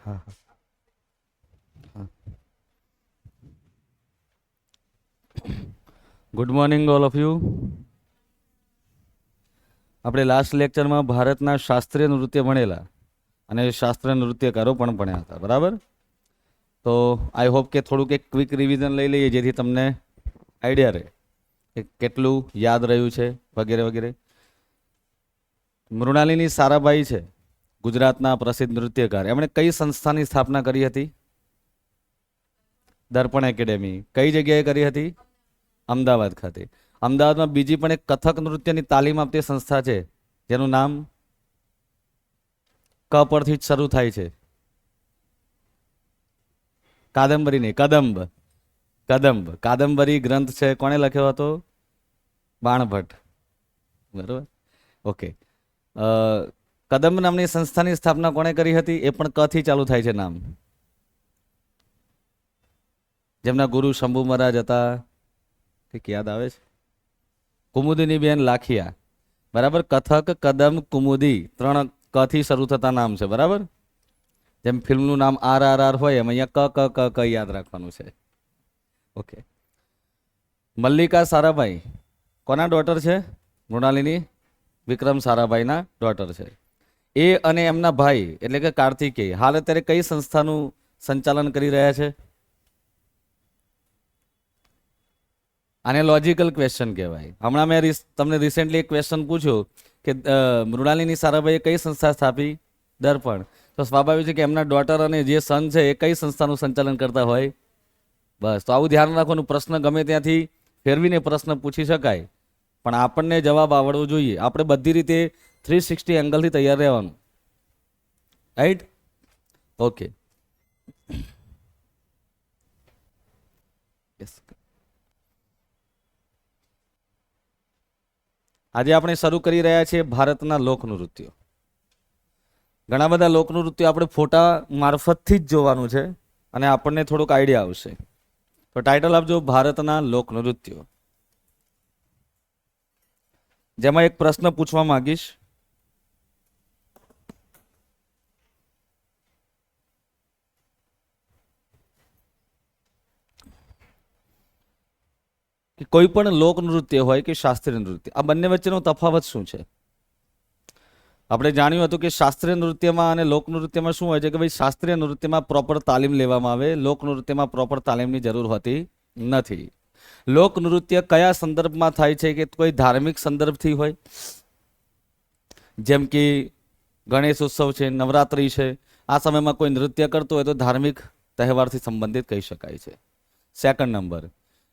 હા હા. Good morning all of you. આપણે લાસ્ટ લેક્ચરમાં ભારતના શાસ્ત્રીય નૃત્ય ભણેલા અને શાસ્ત્રીય નૃત્યકારો પણ ભણ્યા હતા, બરાબર? તો આઈ હોપ કે થોડુંક એક ક્વિક રિવિઝન લઈ લઈએ જેથી તમને આઈડિયા રહે કે કેટલું યાદ રહ્યું છે વગેરે વગેરે. મૃણાલિની સારાભાઈ છે ગુજરાતના પ્રસિદ્ધ નૃત્યકાર. એમણે કઈ સંસ્થાની સ્થાપના કરી હતી? દર્પણ એકેડેમી. કઈ જગ્યાએ કરી હતી? અમદાવાદ ખાતે. અમદાવાદમાં બીજી પણ એક કથક નૃત્યની તાલીમ આપતી સંસ્થા છે જેનું નામ ક પરથી જ શરૂ થાય છે. કાદંબરી નહીં, કદંબ. કદંબ. કાદંબરી ગ્રંથ છે કોણે લખ્યો હતો? બાણભટ્ટ. બરોબર, ઓકે. કદંબ નામની સંસ્થાની સ્થાપના કોણે કરી હતી? એ પણ ક થી ચાલુ થાય છે નામ. જેમના ગુરુ શંભુ મહારાજ હતા, કંઈક યાદ આવે છે? કુમુદિની બેન લાખિયા. બરાબર. કથક, કદમ, કુમુદી ત્રણ ક થી શરૂ થતા નામ છે, બરાબર? જેમ ફિલ્મનું નામ RRR હોય એમ અહીંયા ક ક ક ક યાદ રાખવાનું છે. ઓકે. મલ્લિકા સારાભાઈ કોના ડોટર છે? મૃણાલિની વિક્રમ સારાભાઈના ડોટર છે. એ અને એમના ભાઈ એટલે કે કાર્તિકેય હાલ અત્યારે કઈ સંસ્થાનું સંચાલન કરી રહ્યા છે? આને લોજિકલ ક્વેશ્ચન કહેવાય. હમણાં મેં તમને રિસેન્ટલી એક ક્વેશ્ચન પૂછ્યો કે મૃણાલિની સારાભાઈએ કઈ સંસ્થા સ્થાપી? દર્પણ. તો સ્વાભાવિક છે કે એમના ડોટર અને જે સન છે એ કઈ સંસ્થાનું સંચાલન કરતા હોય? બસ, તો આવું ધ્યાન રાખવાનું. પ્રશ્ન ગમે ત્યાંથી ફેરવીને પ્રશ્ન પૂછી શકાય પણ આપણને જવાબ આવડવો જોઈએ. આપણે બધી રીતે 360 એંગલથી તૈયાર રહેવાનું, રાઈટ? ઓકે. આજે આપણે શરૂ કરી રહ્યા છીએ ભારતના લોકનૃત્યો. ઘણા બધા લોકનૃત્યો આપણે ફોટા મારફતથી જ જોવાનું છે અને આપણને થોડુંક આઈડિયા આવશે. તો ટાઇટલ આપજો, ભારતના લોકનૃત્યો. જેમાં એક પ્રશ્ન પૂછવા માંગીશ. કે કોઈ પણ લોકનૃત્ય હોય કે શાસ્ત્રીય નૃત્ય, આ બંને વચ્ચેનો તફાવત શું છે? આપણે જાણ્યું હતું કે શાસ્ત્રીય નૃત્યમાં અને લોકનૃત્યમાં શું હોય છે કે ભાઈ શાસ્ત્રીય નૃત્યમાં પ્રોપર તાલીમ લેવામાં આવે, લોકનૃત્યમાં પ્રોપર તાલીમની જરૂર હોતી નથી. લોકનૃત્ય કયા સંદર્ભમાં થાય છે? કે કોઈ ધાર્મિક સંદર્ભથી હોય, જેમ કે ગણેશ ઉત્સવ છે, નવરાત્રિ છે, આ સમયમાં કોઈ નૃત્ય કરતું હોય તો ધાર્મિક તહેવારથી સંબંધિત કહી શકાય છે. સેકન્ડ નંબર,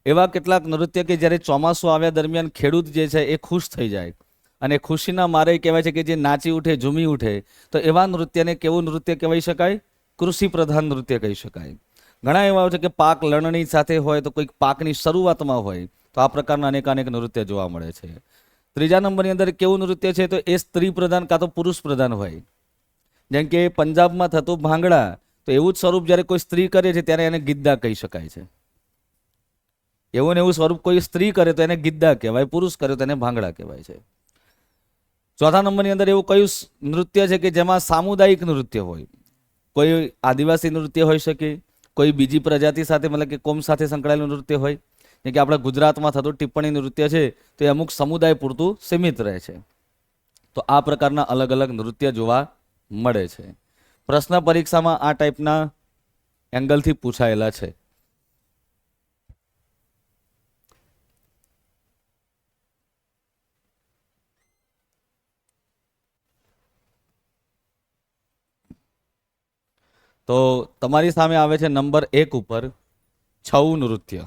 એવા કેટલાક નૃત્ય કે જ્યારે ચોમાસું આવ્યા દરમિયાન ખેડૂત જે છે એ ખુશ થઈ જાય અને ખુશીના મારે કહેવાય છે કે જે નાચી ઉઠે, ઝૂમી ઉઠે, તો એવા નૃત્યને કેવું નૃત્ય કહેવાય શકાય? કૃષિ પ્રધાન નૃત્ય કહી શકાય. ઘણા એવા છે કે પાક લણણી સાથે હોય તો કોઈક પાકની શરૂઆતમાં હોય તો આ પ્રકારના અનેકાનેક નૃત્ય જોવા મળે છે. ત્રીજા નંબરની અંદર કેવું નૃત્ય છે? તો એ સ્ત્રી પ્રધાન કાં તો પુરુષ પ્રધાન હોય. જેમ કે પંજાબમાં થતું ભાંગડા, તો એવું જ સ્વરૂપ જ્યારે કોઈ સ્ત્રી કરે છે ત્યારે એને ગિદ્દા કહી શકાય છે. એવું ને એવું સ્વરૂપ કોઈ સ્ત્રી કરે તો એને ગિદ્દા કહેવાય, પુરુષ કરે તો એને ભાંગડા કહેવાય છે. ચોથા નંબરની અંદર એવું કયું નૃત્ય છે કે જેમાં સામુદાયિક નૃત્ય હોય? કોઈ આદિવાસી નૃત્ય હોઈ શકે, કોઈ બીજી પ્રજાતિ સાથે મતલબ કે કોમ સાથે સંકળાયેલું નૃત્ય હોય. જેમ કે આપણા ગુજરાતમાં થતું ટિપ્પણી નૃત્ય છે તો એ અમુક સમુદાય પૂરતું સીમિત રહે છે. તો આ પ્રકારના અલગ અલગ નૃત્ય જોવા મળે છે. પ્રશ્ન પરીક્ષામાં આ ટાઈપના એંગલથી પૂછાયેલા છે. તો તમારી સામે આવે છે નંબર 1 ઉપર છઉ નૃત્ય.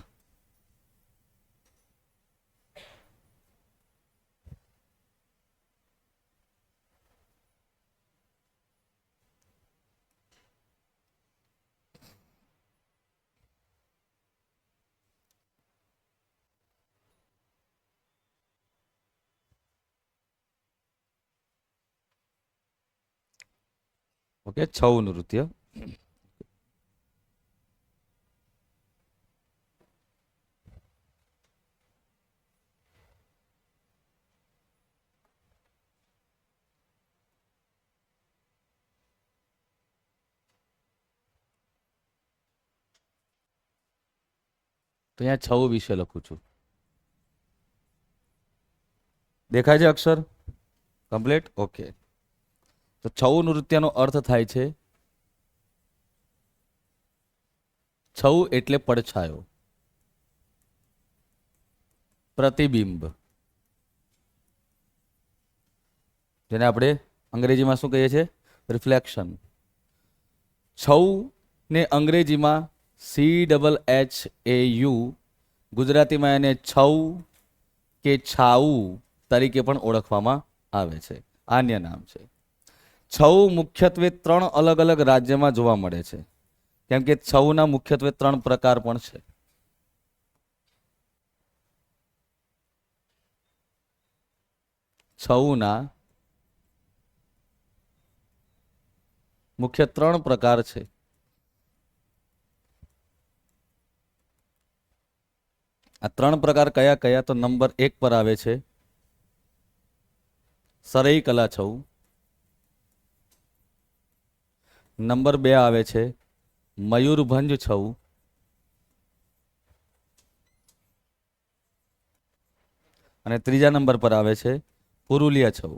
ઓકે, છઉ નૃત્ય. તો અહીંયા છઉ વિશે લખું છું. દેખાય છે અક્ષર કમ્પ્લીટ? ઓકે. તો છઉ નૃત્યનો અર્થ થાય છે છઉ એટલે પડછાયો, પ્રતિબિંબ, જેને આપણે અંગ્રેજીમાં શું કહીએ છીએ? રિફ્લેક્શન. છઉ ને અંગ્રેજીમાં CHHAU, ગુજરાતીમાં એને છઉ કે છાઉ તરીકે પણ ઓળખવામાં આવે છે. અન્ય નામ છે. છઉ મુખ્યત્વે 3 અલગ અલગ રાજ્યમાં જોવા મળે છે, કેમ કે છઉના મુખ્યત્વે 3 પ્રકાર પણ છે. છઉના મુખ્ય 3 પ્રકાર છે. આ 3 પ્રકાર કયા કયા? તો નંબર 1 પર આવે છે સરૈકલા છઉ, નંબર 2 આવે છે મયુરભંજ છઉ, અને ત્રીજા નંબર પર આવે છે પુરુલિયા છઉ.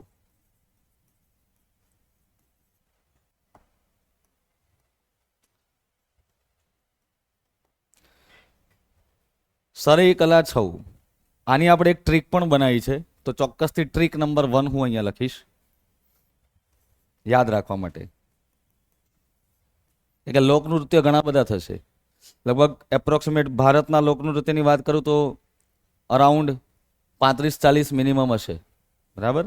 સરૈકલા છઉ, આની આપણે એક ટ્રીક પણ બનાવી છે, તો ચોક્કસથી ટ્રીક નંબર 1 હું અહીંયા લખીશ યાદ રાખવા માટે. કે લોકનૃત્ય ઘણા બધા થશે, લગભગ એપ્રોક્સિમેટ ભારતના લોકનૃત્યની વાત કરું તો અરાઉન્ડ 35-40 મિનિમમ હશે, બરાબર.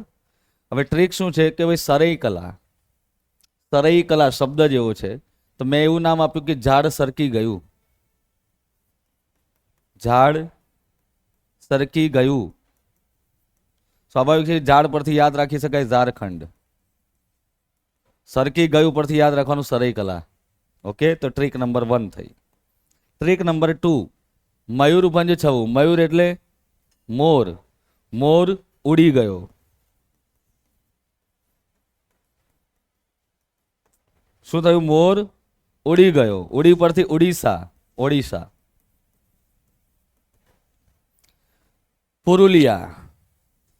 હવે ટ્રીક શું છે કે ભાઈ સરૈકલા, સરૈકલા શબ્દ જેવો છે, તો મેં એવું નામ આપ્યું કે ઝાડ સરકી ગયું. ઝાડ સરકી ગયું. સ્વાભાવિક છે, ઝાડ પરથી યાદ રાખી શકાય ઝારખંડ, સરકી ગયું પરથી યાદ રાખવાનું સરૈકલા. ઓકે, તો ટ્રીક નંબર 1 થઈ. Trick number 2 Mayurbhanj Chhau. મયુર એટલે મોર, મોર ઉડી ગયો. શું થયું? મોર ઉડી ગયો. ઉડી પરથી ઉડીસા, ઓડિશા. પુરુલિયા,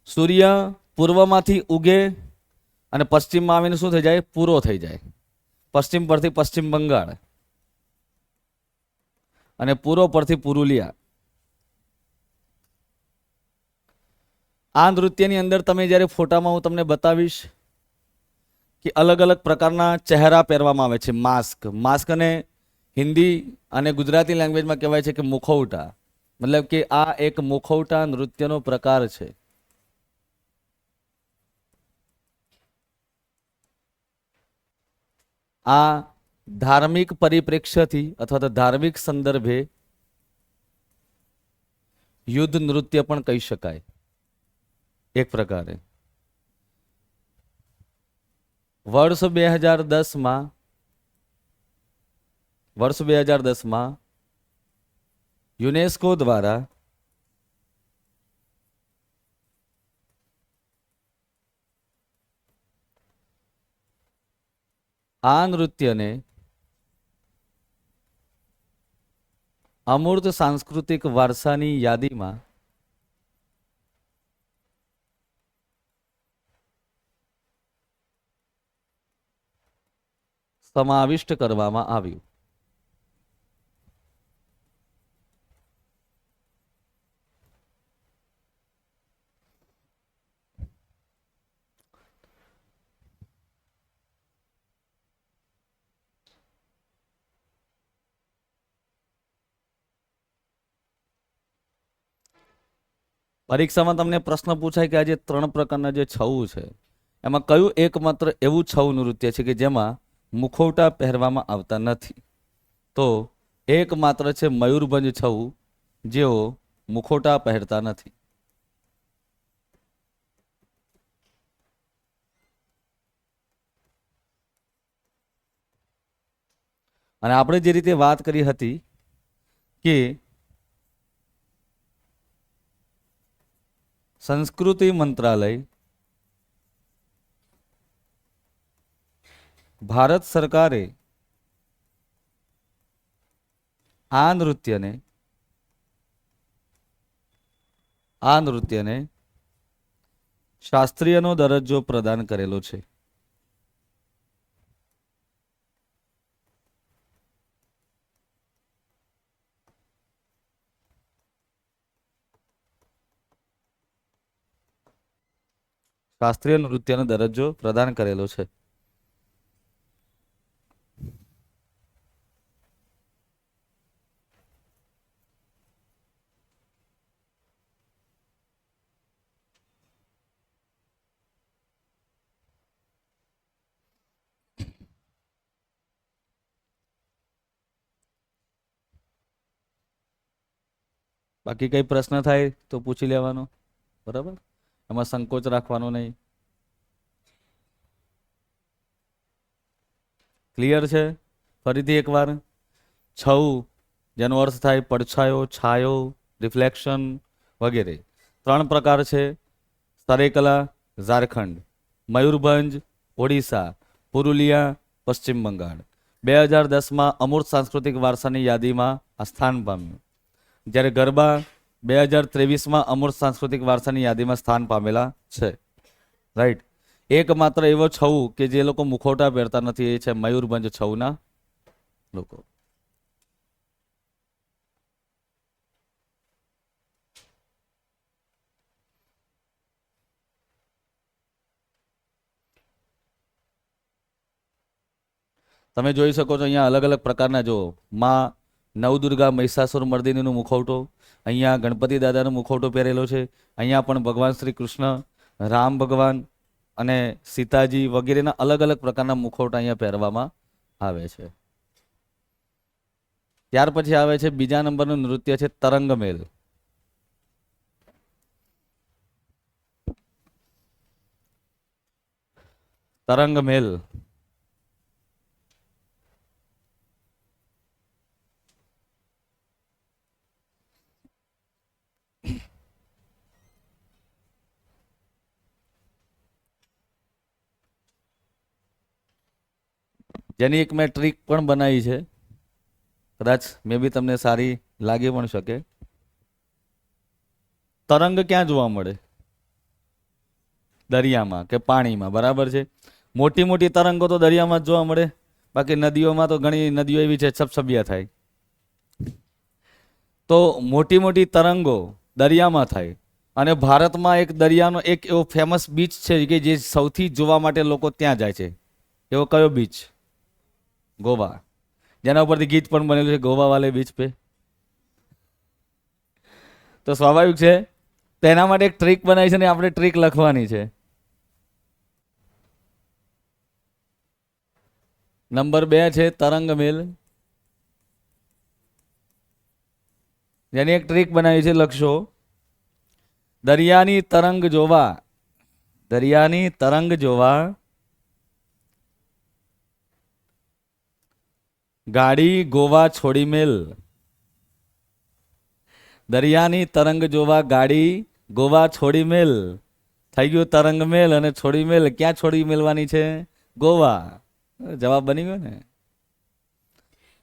સૂર્ય પૂર્વમાંથી ઉગે અને પશ્ચિમમાં આવીને શું થઈ જાય? પૂરો થઈ જાય. પશ્ચિમ પરથી પશ્ચિમ બંગાળ અને પૂર્વ પરથી પુરુલિયા. આ નૃત્યની અંદર તમે જ્યારે ફોટામાં હું તમને બતાવીશ કે અલગ અલગ પ્રકારના ચહેરા પહેરવામાં આવે છે, માસ્ક. માસ્કને હિન્દી અને ગુજરાતી લેંગ્વેજમાં કહેવાય છે કે મુખવટા, મતલબ કે આ એક મુખવટા નૃત્યનો પ્રકાર છે. આ ધાર્મિક પરિપ્રેક્ષ્યથી અથવા તો ધાર્મિક સંદર્ભે યુદ્ધ નૃત્ય પણ કહી શકાય એક પ્રકારે. વર્ષ 2010માં યુનેસ્કો દ્વારા આ નૃત્યને અમૂર્ત સાંસ્કૃતિક વારસાની યાદીમાં સમાવિષ્ટ કરવામાં આવ્યું. પરીક્ષામાં તમને પ્રશ્ન પૂછાય કે આ જે 3 પ્રકારના જે છઉ છે એમાં કયું એકમાત્ર એવું છઉ નૃત્ય છે કે જેમાં મુખવટા પહેરવામાં આવતા નથી? તો એકમાત્ર છે મયુરભંજ છઉ, જેઓ મુખવટા પહેરતા નથી. અને આપણે જે રીતે વાત કરી હતી કે સંસ્કૃતિ મંત્રાલય ભારત સરકારે આ નૃત્યને આ નૃત્યને શાસ્ત્રીયનો દરજ્જો પ્રદાન કરેલો છે? શાસ્ત્રીય નૃત્યનો દરજ્જો પ્રદાન કરેલો છે. બાકી કઈ પ્રશ્ન થાય તો પૂછી લેવાનો, બરાબર? એમાં સંકોચ રાખવાનો નહીં. ક્લિયર છે? ફરીથી એકવાર, છઉ જેનો અર્થ થાય પડછાયો, છાયો, રિફ્લેક્શન વગેરે. 3 પ્રકાર છે: સરેકલા ઝારખંડ, મયુરભંજ ઓડિશા, પુરુલિયા પશ્ચિમ બંગાળ. 2010માં અમૂર્ત સાંસ્કૃતિક વારસાની યાદીમાં આ સ્થાન પામ્યું. જ્યારે ગરબા 2023માં અમૂર્ત સાંસ્કૃતિક વારસાની યાદીમાં સ્થાન પામેલા છે. રાઈટ. એકમાત્ર એવો છઉ કે જે લોકો મુખોટા પહેરતા નથી એ છે મયુરભંજ છઉના લોકો. તમે જોઈ શકો છો અહીંયા અલગ અલગ પ્રકારના, જો માં નવદુર્ગા મહિષાસુર મર્દિનીનો મુખવટો, અહીંયા ગણપતિ દાદાનો મુખવટો પહેરેલો છે, અહીંયા પણ ભગવાન શ્રી કૃષ્ણ, રામ ભગવાન અને સીતાજી વગેરેના અલગ અલગ પ્રકારના મુખવટા અહીંયા પહેરવામાં આવે છે. ત્યાર પછી આવે છે બીજા નંબરનું નૃત્ય છે તરંગમેલ. તરંગમેલ જેની એક મેં ટ્રીક પણ બનાવી છે, કદાચ મે બી તમને સારી લાગી પણ શકે. તરંગ ક્યાં જોવા મળે? દરિયામાં કે પાણીમાં, બરાબર છે. મોટી મોટી તરંગો તો દરિયામાં જ જોવા મળે, બાકી નદીઓમાં તો ઘણી નદીઓ એવી છે છપછપિયા થાય. તો મોટી મોટી તરંગો દરિયામાં થાય. અને ભારતમાં એક દરિયાનો એક એવો ફેમસ બીચ છે કે જે સૌથી જોવા માટે લોકો ત્યાં જાય છે. એવો કયો બીચ? ગોવા. જેના ઉપરથી ગીત પણ બનેલું છે, ગોવા વાલે બીચ પે. તો સ્વાભાવિક છે તેના માટે એક ટ્રીક બનાવી છે ને આપણે ટ્રીક લખવાની છે. નંબર 2 છે તરંગમેલ. જેની એક ટ્રીક બનાવી છે, લખશો. દરિયાની તરંગ જોવા, દરિયાની તરંગ જોવા ગાડી ગોવા છોડી મેલ. દરિયાની તરંગ જોવા ગાડી ગોવા છોડી મેલ. થઈ ગયું તરંગમેલ અને છોડી મેલ. ક્યાં છોડી મેલવાની છે? ગોવા. જવાબ બની ગયો ને.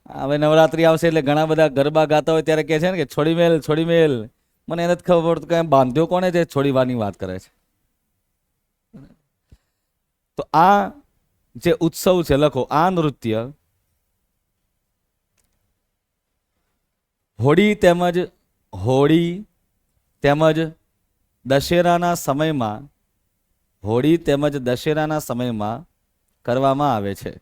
હવે નવરાત્રી આવશે એટલે ઘણા બધા ગરબા ગાતા હોય ત્યારે કહે છે ને કે છોડી મેલ, છોડી મેલ. મને એને જ ખબર પડતું કે બાંધ્યો કોને છે, છોડીવાની વાત કરે છે. તો આ જે ઉત્સવ છે, લખો, આ નૃત્ય હોળી તેમજ દશેરાના સમયમાં, હોળી તેમજ દશેરાના સમયમાં કરવામાં આવે છે.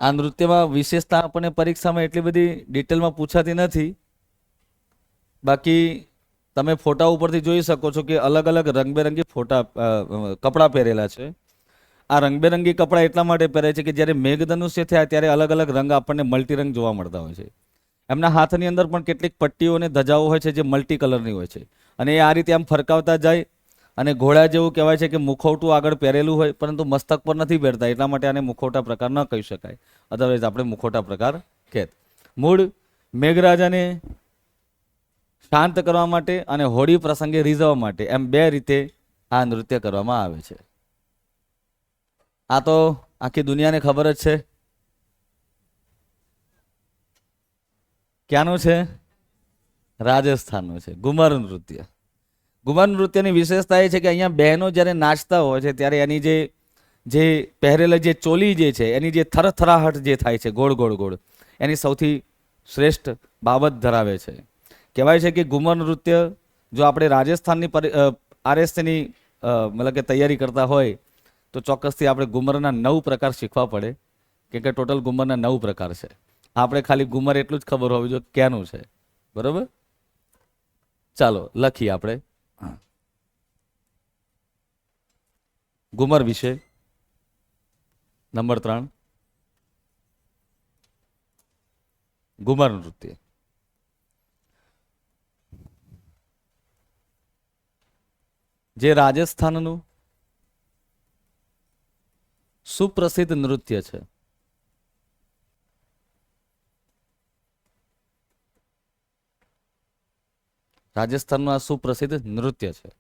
આ નૃત્યમાં વિશેષતા આપણને પરીક્ષામાં એટલી બધી ડિટેલમાં પૂછાતી નથી. બાકી તમે ફોટા ઉપરથી જોઈ શકો છો કે અલગ અલગ રંગબેરંગી કપડાં પહેરેલા છે. આ રંગબેરંગી કપડાં એટલા માટે પહેરે છે કે જ્યારે મેઘધનુષ્ય થયા ત્યારે અલગ અલગ રંગ આપણને મલ્ટી રંગ જોવા મળતા હોય છે. એમના હાથની અંદર પણ કેટલીક પટ્ટીઓ અને ધજાઓ હોય છે જે મલ્ટી કલરની હોય છે. અને એ આ રીતે આમ ફરકાવતા જાય અને ઘોડા જેવું કહેવાય છે કે મુખવટું આગળ પહેરેલું હોય પરંતુ મસ્તક પર નથી પહેરતા, એટલા માટે આને મુખોટા પ્રકાર ન કહી શકાય. અધરવાઇઝ આપણે મુખોટા પ્રકાર કહેત. મૂળ મેઘરાજાને શાંત કરવા માટે અને હોળી પ્રસંગે રીઝવવા માટે, એમ 2 રીતે આ નૃત્ય કરવામાં આવે છે. આ તો આખી દુનિયાને ખબર જ છે ક્યાંનું છે? રાજસ્થાનનું છે ઘુમર નૃત્ય. ઘુમર નૃત્યની વિશેષતા એ છે કે અહીંયા બહેનો જ્યારે નાચતા હોય છે ત્યારે એની જે જે પહેરેલા જે ચોલી જે છે એની જે થરથરાહટ જે થાય છે ગોળ ગોળ ગોળ, એની સૌથી શ્રેષ્ઠ બાબત ધરાવે છે. કહેવાય છે કે ઘુમર નૃત્ય જો આપણે રાજસ્થાનની આરએસસીની મતલબ કે તૈયારી કરતા હોય તો ચોક્કસથી આપણે ઘુમરના 9 પ્રકાર શીખવા પડે, કેમ કે ટોટલ ઘુમરના 9 પ્રકાર છે. આપણે ખાલી ઘુમર એટલું જ ખબર હોવી જોઈએ ક્યાંનું છે. બરોબર, ચાલો લખીએ આપણે ઘુમર વિશે. નંબર 3, ઘુમર નૃત્ય. જે રાજસ્થાનનું સુપ્રસિદ્ધ નૃત્ય છે. રાજસ્થાનનું આ સુપ્રસિદ્ધ નૃત્ય છે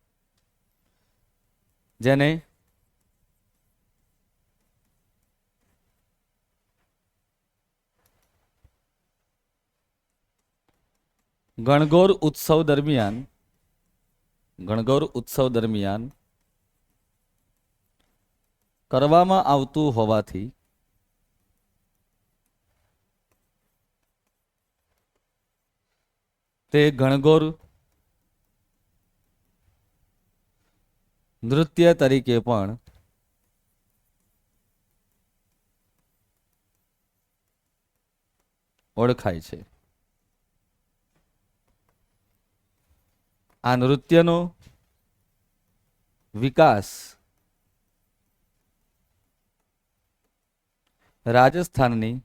જેને ગણગોર ઉત્સવ દરમિયાન કરવામાં આવતું હોવાથી તે ગણગોર નૃત્ય તરીકે પણ ઓળખાય છે. આ નૃત્યનો વિકાસ રાજસ્થાનની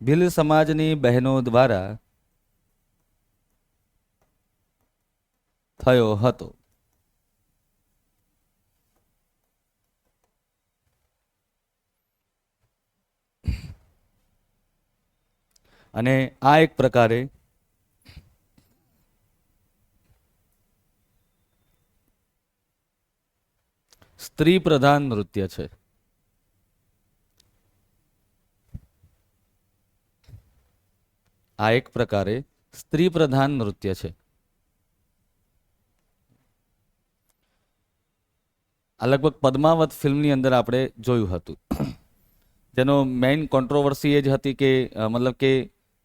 ભીલ સમાજની બહેનો દ્વારા થયો હતો. અને આ એક પ્રકારે સ્ત્રી પ્રધાન નૃત્ય છે. આ એક પ્રકારે સ્ત્રી પ્રધાન નૃત્ય છે. આ લગભગ પદ્માવત ફિલ્મની અંદર આપણે જોયું હતું, જેનો મેઇન કોન્ટ્રોવર્સી એ જ હતી કે મતલબ કે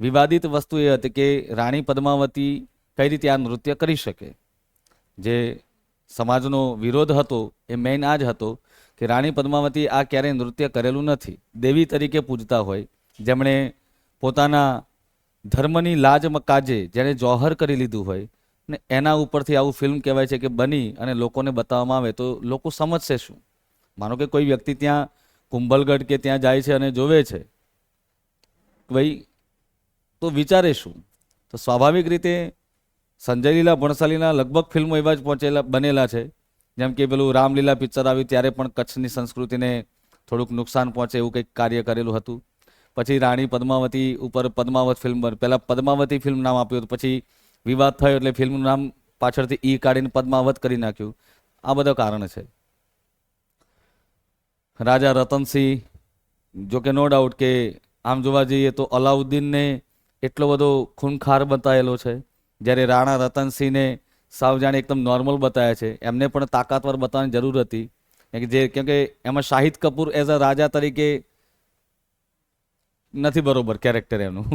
વિવાદિત વસ્તુ એ હતી કે રાણી પદ્માવતી કઈ રીતે આ નૃત્ય કરી શકે. જે સમાજનો વિરોધ હતો એ મેઇન આ જ હતો કે રાણી પદ્માવતી આ ક્યારેય નૃત્ય કરેલું નથી. દેવી તરીકે પૂજતા હોય, જેમણે પોતાના ધર્મની લાજ કાજે જેણે જોહર કરી લીધું હોય ને એના ઉપરથી આવું ફિલ્મ કહેવાય છે કે બની અને લોકોને બતાવવામાં આવે તો લોકો સમજશે શું? માનો કે કોઈ વ્યક્તિ ત્યાં કુંભલગઢ કે ત્યાં જાય છે અને જોવે છે ભાઈ, તો વિચારે શું? તો સ્વાભાવિક રીતે સંજય લીલા ભણસાલીના લગભગ ફિલ્મો એવા જ બનેલા છે. જેમ કે પેલું રામલીલા પિક્ચર આવ્યું ત્યારે પણ કચ્છની સંસ્કૃતિને થોડુંક નુકસાન પહોંચે એવું કંઈક કાર્ય કરેલું હતું. પછી રાણી પદ્માવતી ઉપર પદ્માવત ફિલ્મ પહેલાં પદ્માવતી ફિલ્મ નામ આપ્યું હતું, પછી વિવાદ થયો એટલે ફિલ્મનું નામ પાછળથી ઈ કાઢીને પદ્માવત કરી નાખ્યું. આ બધા કારણ છે. રાજા રતનસિંહ, જો કે નો ડાઉટ કે આમ જોવા જઈએ તો અલાઉદ્દીનને એટલો બધો ખૂનખાર બતાવેલો છે, જ્યારે રાણા રતનસિંહને સાવ જાણે એકદમ નોર્મલ બતાવ્યા છે. એમને પણ તાકાતવર બતાવવાની જરૂર હતી, કેમ કે એમાં શાહિદ કપૂર એઝ અ રાજા તરીકે નથી બરોબર કેરેક્ટર એનું.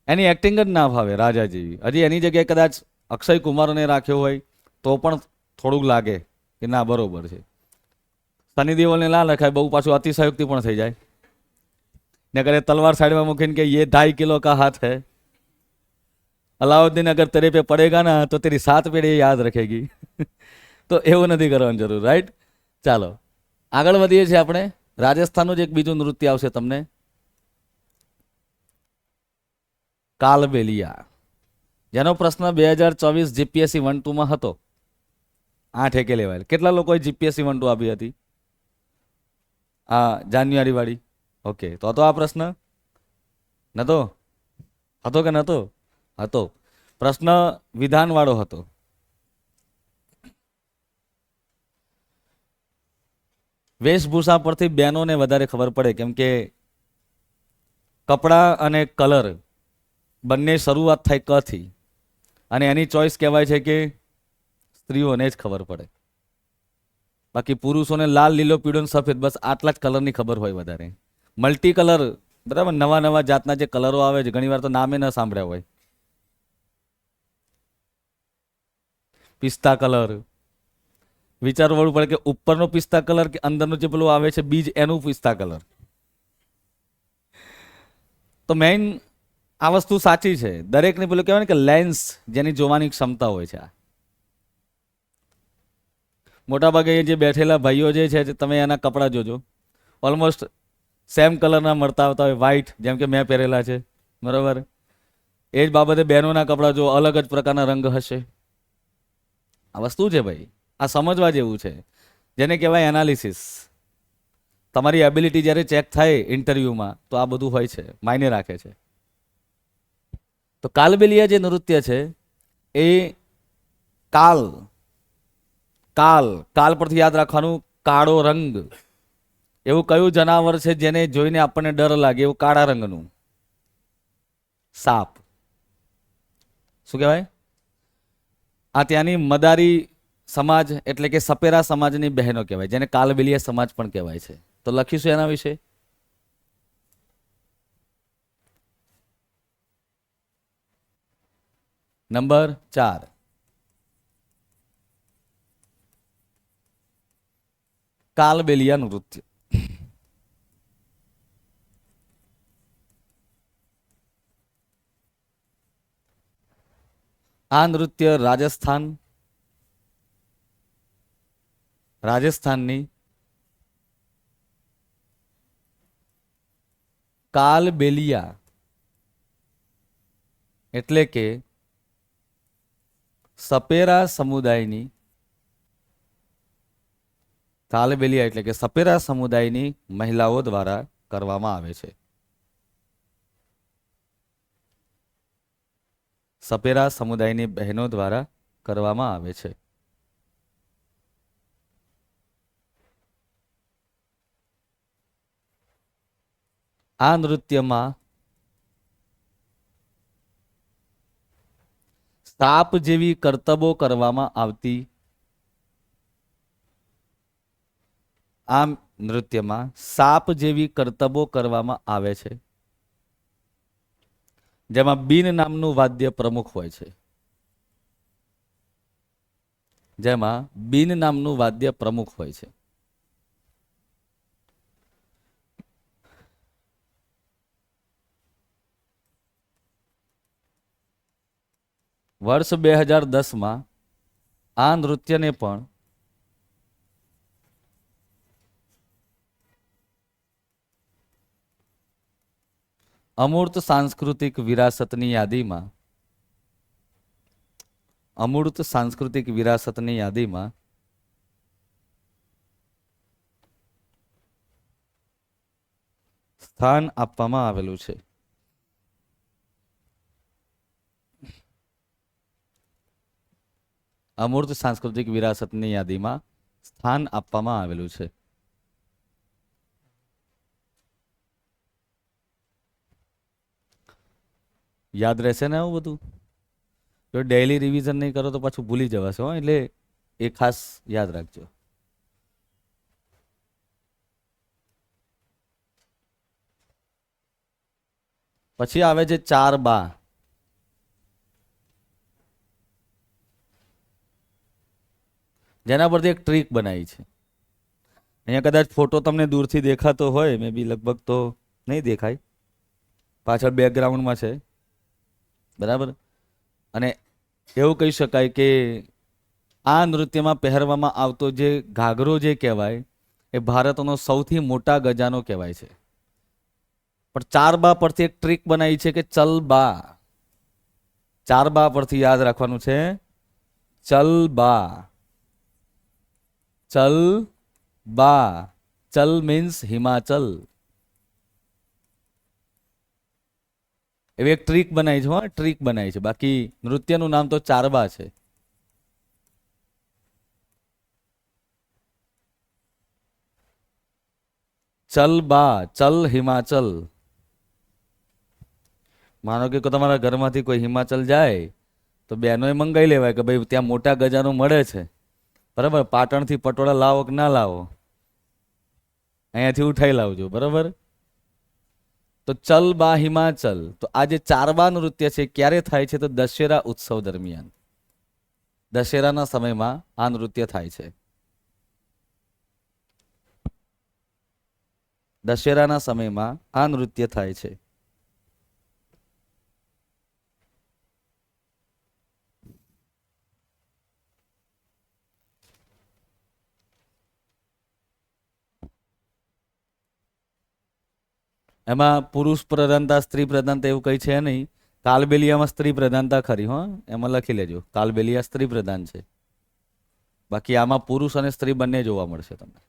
એની એક્ટિંગ જ ના ફાવે રાજા જેવી. હજી એની જગ્યાએ કદાચ અક્ષય કુમારને રાખ્યો હોય તો પણ થોડુંક લાગે કે ના બરોબર છે. સની દેઓલને ના લખાય, બહુ પાછું અતિશયોક્તિ પણ થઈ જાય ને. કરે તલવાર સાઈડમાં મૂકીને કે ये 2.5 કિલો का हाथ है, अलाउद्दीन अगर तेरे पे पड़ेगा ना तो तेरी 7 પેઢી યાદ રખેગી. તો એવું નથી કરવાની જરૂર, રાઈટ? ચાલો આગળ વધીએ છીએ આપણે. રાજસ્થાનનું જ એક બીજું નૃત્ય આવશે તમને, કાલબેલિયા, જેનો પ્રશ્ન 2024 જીપીએસસી 1-2 હતો. 8 એકે લેવાયેલ. કેટલા લોકોએ જીપીએસસી 1-2 આપી હતી? જાન્યુઆરી વાળી. ઓકે, તો આ પ્રશ્ન નતો? હતો કે નતો? હતો. પ્રશ્ન વિધાન વાળો હતો. વેશભૂષા પરથી બહેનોને વધારે ખબર પડે, કેમ કે કપડાં અને કલર બંને શરૂઆત થાય ક થી, અને એની ચોઈસ કહેવાય છે કે સ્ત્રીઓને જ ખબર પડે. બાકી પુરુષોને લાલ, લીલો, પીળો ને સફેદ બસ આટલા જ કલરની ખબર હોય વધારે. મલ્ટી કલર, બરાબર, નવા નવા જાતના જે કલરો આવે છે ઘણી વાર તો નામે ન સાંભળ્યા હોય. પિસ્તા કલર, વિચારવું પડે કે ઉપરનો પિસ્તા કલર કે અંદરનો જે પેલું આવે છે બીજ એનું પિસ્તા કલર. તો મેઇન આ વસ્તુ સાચી છે. દરેકને પેલું કહેવાય ને કે લેન્સ, જેની જોવાની ક્ષમતા હોય છે. મોટાભાગે જે બેઠેલા ભાઈઓ જે છે તમે એના કપડાં જોજો, ઓલમોસ્ટ સેમ કલરના મળતા આવતા હોય, વ્હાઇટ, જેમ કે મેં પહેરેલા છે, બરાબર. એ જ બાબતે બહેનોના કપડાં જો અલગ જ પ્રકારના રંગ હશે. આ વસ્તુ છે ભાઈ, આ સમજવા જેવું છે, જેને કહેવાય એનાલિસિસ. તમારી એબિલિટી જ્યારે ચેક થાય ઇન્ટરવ્યુમાં તો આ બધું હોય છે, માયને રાખે છે. તો કાલબેલિયા જે નૃત્ય છે એ કાલ કાલ કાલ પરથી યાદ રાખવાનું, કાળો રંગ. એવું કયું જનાવર છે જેને જોઈને આપણને ડર લાગે? એવું કાળા રંગનું સાપ. શું કહેવાય? આ ત્યાંની મદારી સમાજ એટલે કે સપેરા સમાજની બહેનો કહેવાય, જેને કાલબેલિયા સમાજ પણ કહેવાય છે. તો લખીશું એના વિશે. નંબર 4, કાલબેલિયા નૃત્ય. આ નૃત્ય રાજસ્થાનની કાલબેલિયા એટલે કે સપેરા સમુદાયની, કાલબેલિયા એટલે કે સપેરા સમુદાયની મહિલાઓ દ્વારા કરવામાં આવે છે. સપેરા સમુદાયની બહેનો દ્વારા કરવામાં આવે છે. આ નૃત્યમાં સાપ જેવી કરતબો કરવામાં આવતી. આ નૃત્યમાં સાપ જેવી કરતબો કરવામાં આવે છે, જેમાં બીન નામનું વાદ્ય પ્રમુખ હોય છે. જેમાં બીન નામનું વાદ્ય પ્રમુખ હોય છે. વર્ષ 2010માં આ નૃત્યને પણ અમૂર્ત સાંસ્કૃતિક વિરાસતની યાદીમાં સ્થાન આપવામાં આવેલું છે. અમૂર્ત સાંસ્કૃતિક વિરાસતની યાદીમાં સ્થાન આપવામાં આવેલું છે. યાદ રહેશે ને આવું બધું? જો ડેઈલી રિવિઝન નહીં કરો તો પાછું ભૂલી જવાશે હો, એટલે એ ખાસ યાદ રાખજો. પછી આવે છે 4 બા. જેના પરથી એક ટ્રીક બનાવી છે. અહીંયા કદાચ ફોટો તમને દૂરથી દેખાતો હોય, મે બી લગભગ તો નહીં દેખાય, પાછળ બેકગ્રાઉન્ડમાં છે, બરાબર. અને એવું કહી શકાય કે આ નૃત્યમાં પહેરવામાં આવતો જે ઘાઘરો જે કહેવાય એ ભારતનો સૌથી મોટા ગજાનો કહેવાય છે. પણ 4 બા પરથી એક ટ્રીક બનાવી છે કે ચલ બા. 4 બા પરથી યાદ રાખવાનું છે, ચલ બા. ચલ બા. ચલ મીન્સ હિમાચલ. એવી એક ટ્રીક બનાવી છે, ટ્રીક બનાવી છે. બાકી નૃત્યનું નામ તો 4 બા છે. ચલ બા, ચલ હિમાચલ. માનો કે તમારા ઘરમાંથી કોઈ હિમાચલ જાય તો બહેનોએ મંગાવી લેવાય કે ભાઈ ત્યાં મોટા ગજાનું મળે છે, બરાબર, પાટણથી પટોળા લાવો કે ના લાવો, અહીંયાથી ઉઠાઈ લાવજો, બરાબર. તો ચલ બા હિમાચલ, તો આ જે ચારબા નૃત્ય છે ક્યારે થાય છે? તો દશેરા ઉત્સવ દરમિયાન, દશેરાના સમયમાં આ નૃત્ય થાય છે. દશેરાના સમયમાં આ નૃત્ય થાય છે. એમાં પુરુષ પ્રધાનતા સ્ત્રી પ્રધાનતા એવું કઈ છે નહીં. કાલબેલિયામાં સ્ત્રી પ્રધાનતા ખરી, હો, એમાં લખી લેજો, કાલબેલિયા સ્ત્રી પ્રધાન છે. બાકી આમાં પુરુષ અને સ્ત્રી બંને જોવા મળશે તમને.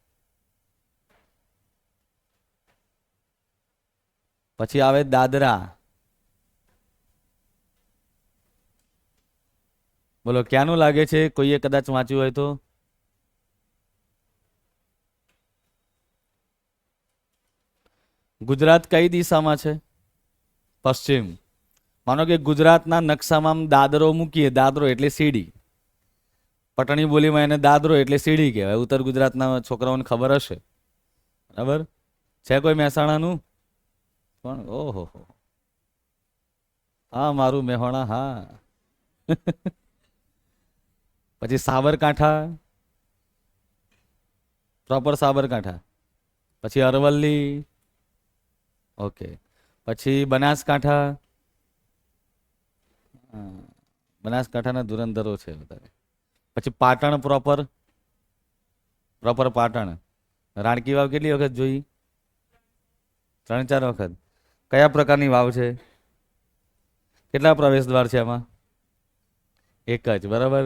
પછી આવે દાદરા. બોલો ક્યાંનું લાગે છે? કોઈએ કદાચ વાંચ્યું હોય તો. ગુજરાત કઈ દિશામાં છે? પશ્ચિમ. માનો કે ગુજરાતના નકશામાં આમ દાદરો મૂકીએ, દાદરો એટલે સીડી, પટણી બોલીમાં એને દાદરો એટલે સીડી કહેવાય. ઉત્તર ગુજરાતના છોકરાઓને ખબર હશે, બરાબર. છે કોઈ મહેસાણાનું? પણ ઓહો, હા મારું મેહોણા, હા. પછી સાબરકાંઠા, પ્રોપર સાબરકાંઠા. પછી અરવલ્લી, ઓકે. પછી બનાસકાંઠા, બનાસકાંઠાના ધુરંધરો છે વધારે. પછી પાટણ પ્રોપર, પ્રોપર પાટણ. રાણકી વાવ કેટલી વખત જોઈ? 3-4 વખત. કયા પ્રકારની વાવ છે? કેટલા પ્રવેશ દ્વાર છે આમાં? એક જ, બરાબર.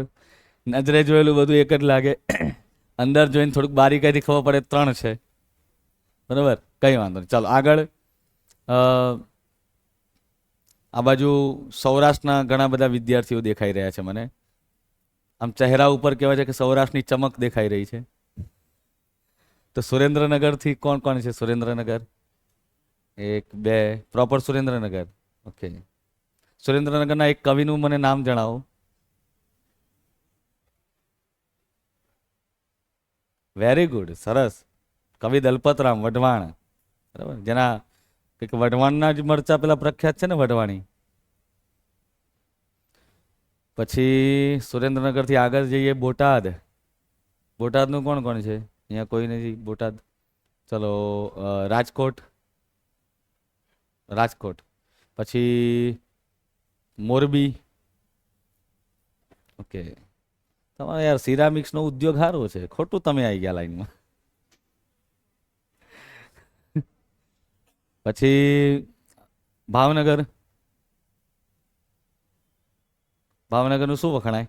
નજરે જોયેલું બધું એક જ લાગે, અંદર જોઈને થોડુંક બારીકાઈથી ખબર પડે 3 છે, બરાબર. કઈ વાંધો નહીં, ચાલો આગળ. આ બાજુ સૌરાષ્ટ્રના ઘણા બધા વિદ્યાર્થીઓ દેખાઈ રહ્યા છે મને. આમ ચહેરા ઉપર કહેવાય છે કે સૌરાષ્ટ્રની ચમક દેખાઈ રહી છે. તો સુરેન્દ્રનગરથી કોણ કોણ છે? Surendranagar 1 2, proper Surendranagar, okay. સુરેન્દ્રનગરના એક કવિનું મને નામ જણાવો. વેરી ગુડ, સરસ. કવિ દલપતરામ વઢવાણ, બરાબર. જેના કંઈક વઢવાણના જ મરચા પેલા પ્રખ્યાત છે ને, વઢવાણી. પછી સુરેન્દ્રનગરથી આગળ જઈએ બોટાદ. બોટાદનું કોણ કોણ છે? અહીંયા કોઈ નથી બોટાદ. ચલો રાજકોટ, રાજકોટ. પછી મોરબી, ઓકે. તમારે યાર સિરામિક્સનો ઉદ્યોગ સારો છે, ખોટું તમે આવી ગયા લાઈનમાં. પછી ભાવનગર, ભાવનગરનું શું વખણાય?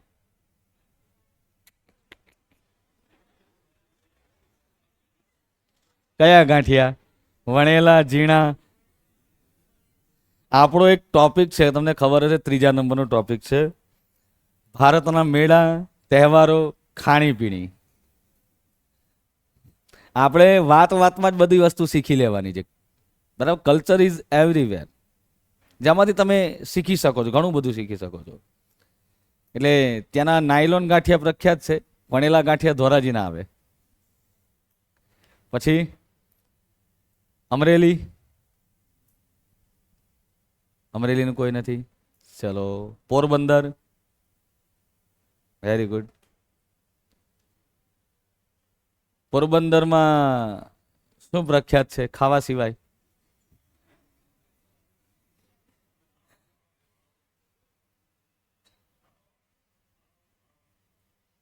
કયા ગાંઠિયા? વણેલા, ઝીણા. આપણો એક ટોપિક છે, તમને ખબર હશે, 3જા નંબરનો ટોપિક છે ભારતના મેળા, તહેવારો, ખાણીપીણી. આપણે વાત વાતમાં જ બધી વસ્તુ શીખી લેવાની છે, બરાબર. કલ્ચર ઇઝ એવરીવેર, જેમાંથી તમે શીખી શકો છો, ઘણું બધું શીખી શકો છો. એટલે ત્યાંના નાયલોન ગાંઠિયા પ્રખ્યાત છે, વણેલા ગાંઠિયા ધોરાજીના આવે. પછી અમરેલી, અમરેલીનું કોઈ નથી. ચલો પોરબંદર, વેરી ગુડ. પોરબંદરમાં શું પ્રખ્યાત છે ખાવા સિવાય?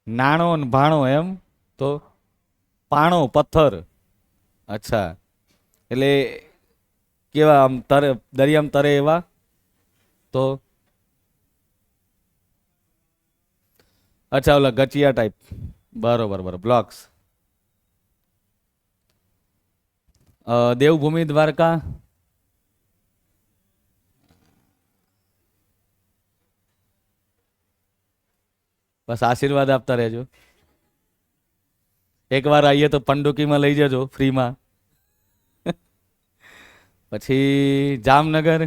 નાણો ને ભાણો, એમ? તો પાણો, પથ્થર. અચ્છા, એટલે કેવા આમ તરે, દરિયામાં તરે એવા? તો અચ્છા, ઓલા ગચિયા ટાઈપ, બરોબર બરોબર, બ્લોક્સ. દેવભૂમિ દ્વારકા. બસ આશીર્વાદ આપતા રહેજો. એકવાર આવીએ તો પંડુકીમાં લઈ જજો ફ્રીમાં. પછી જામનગર,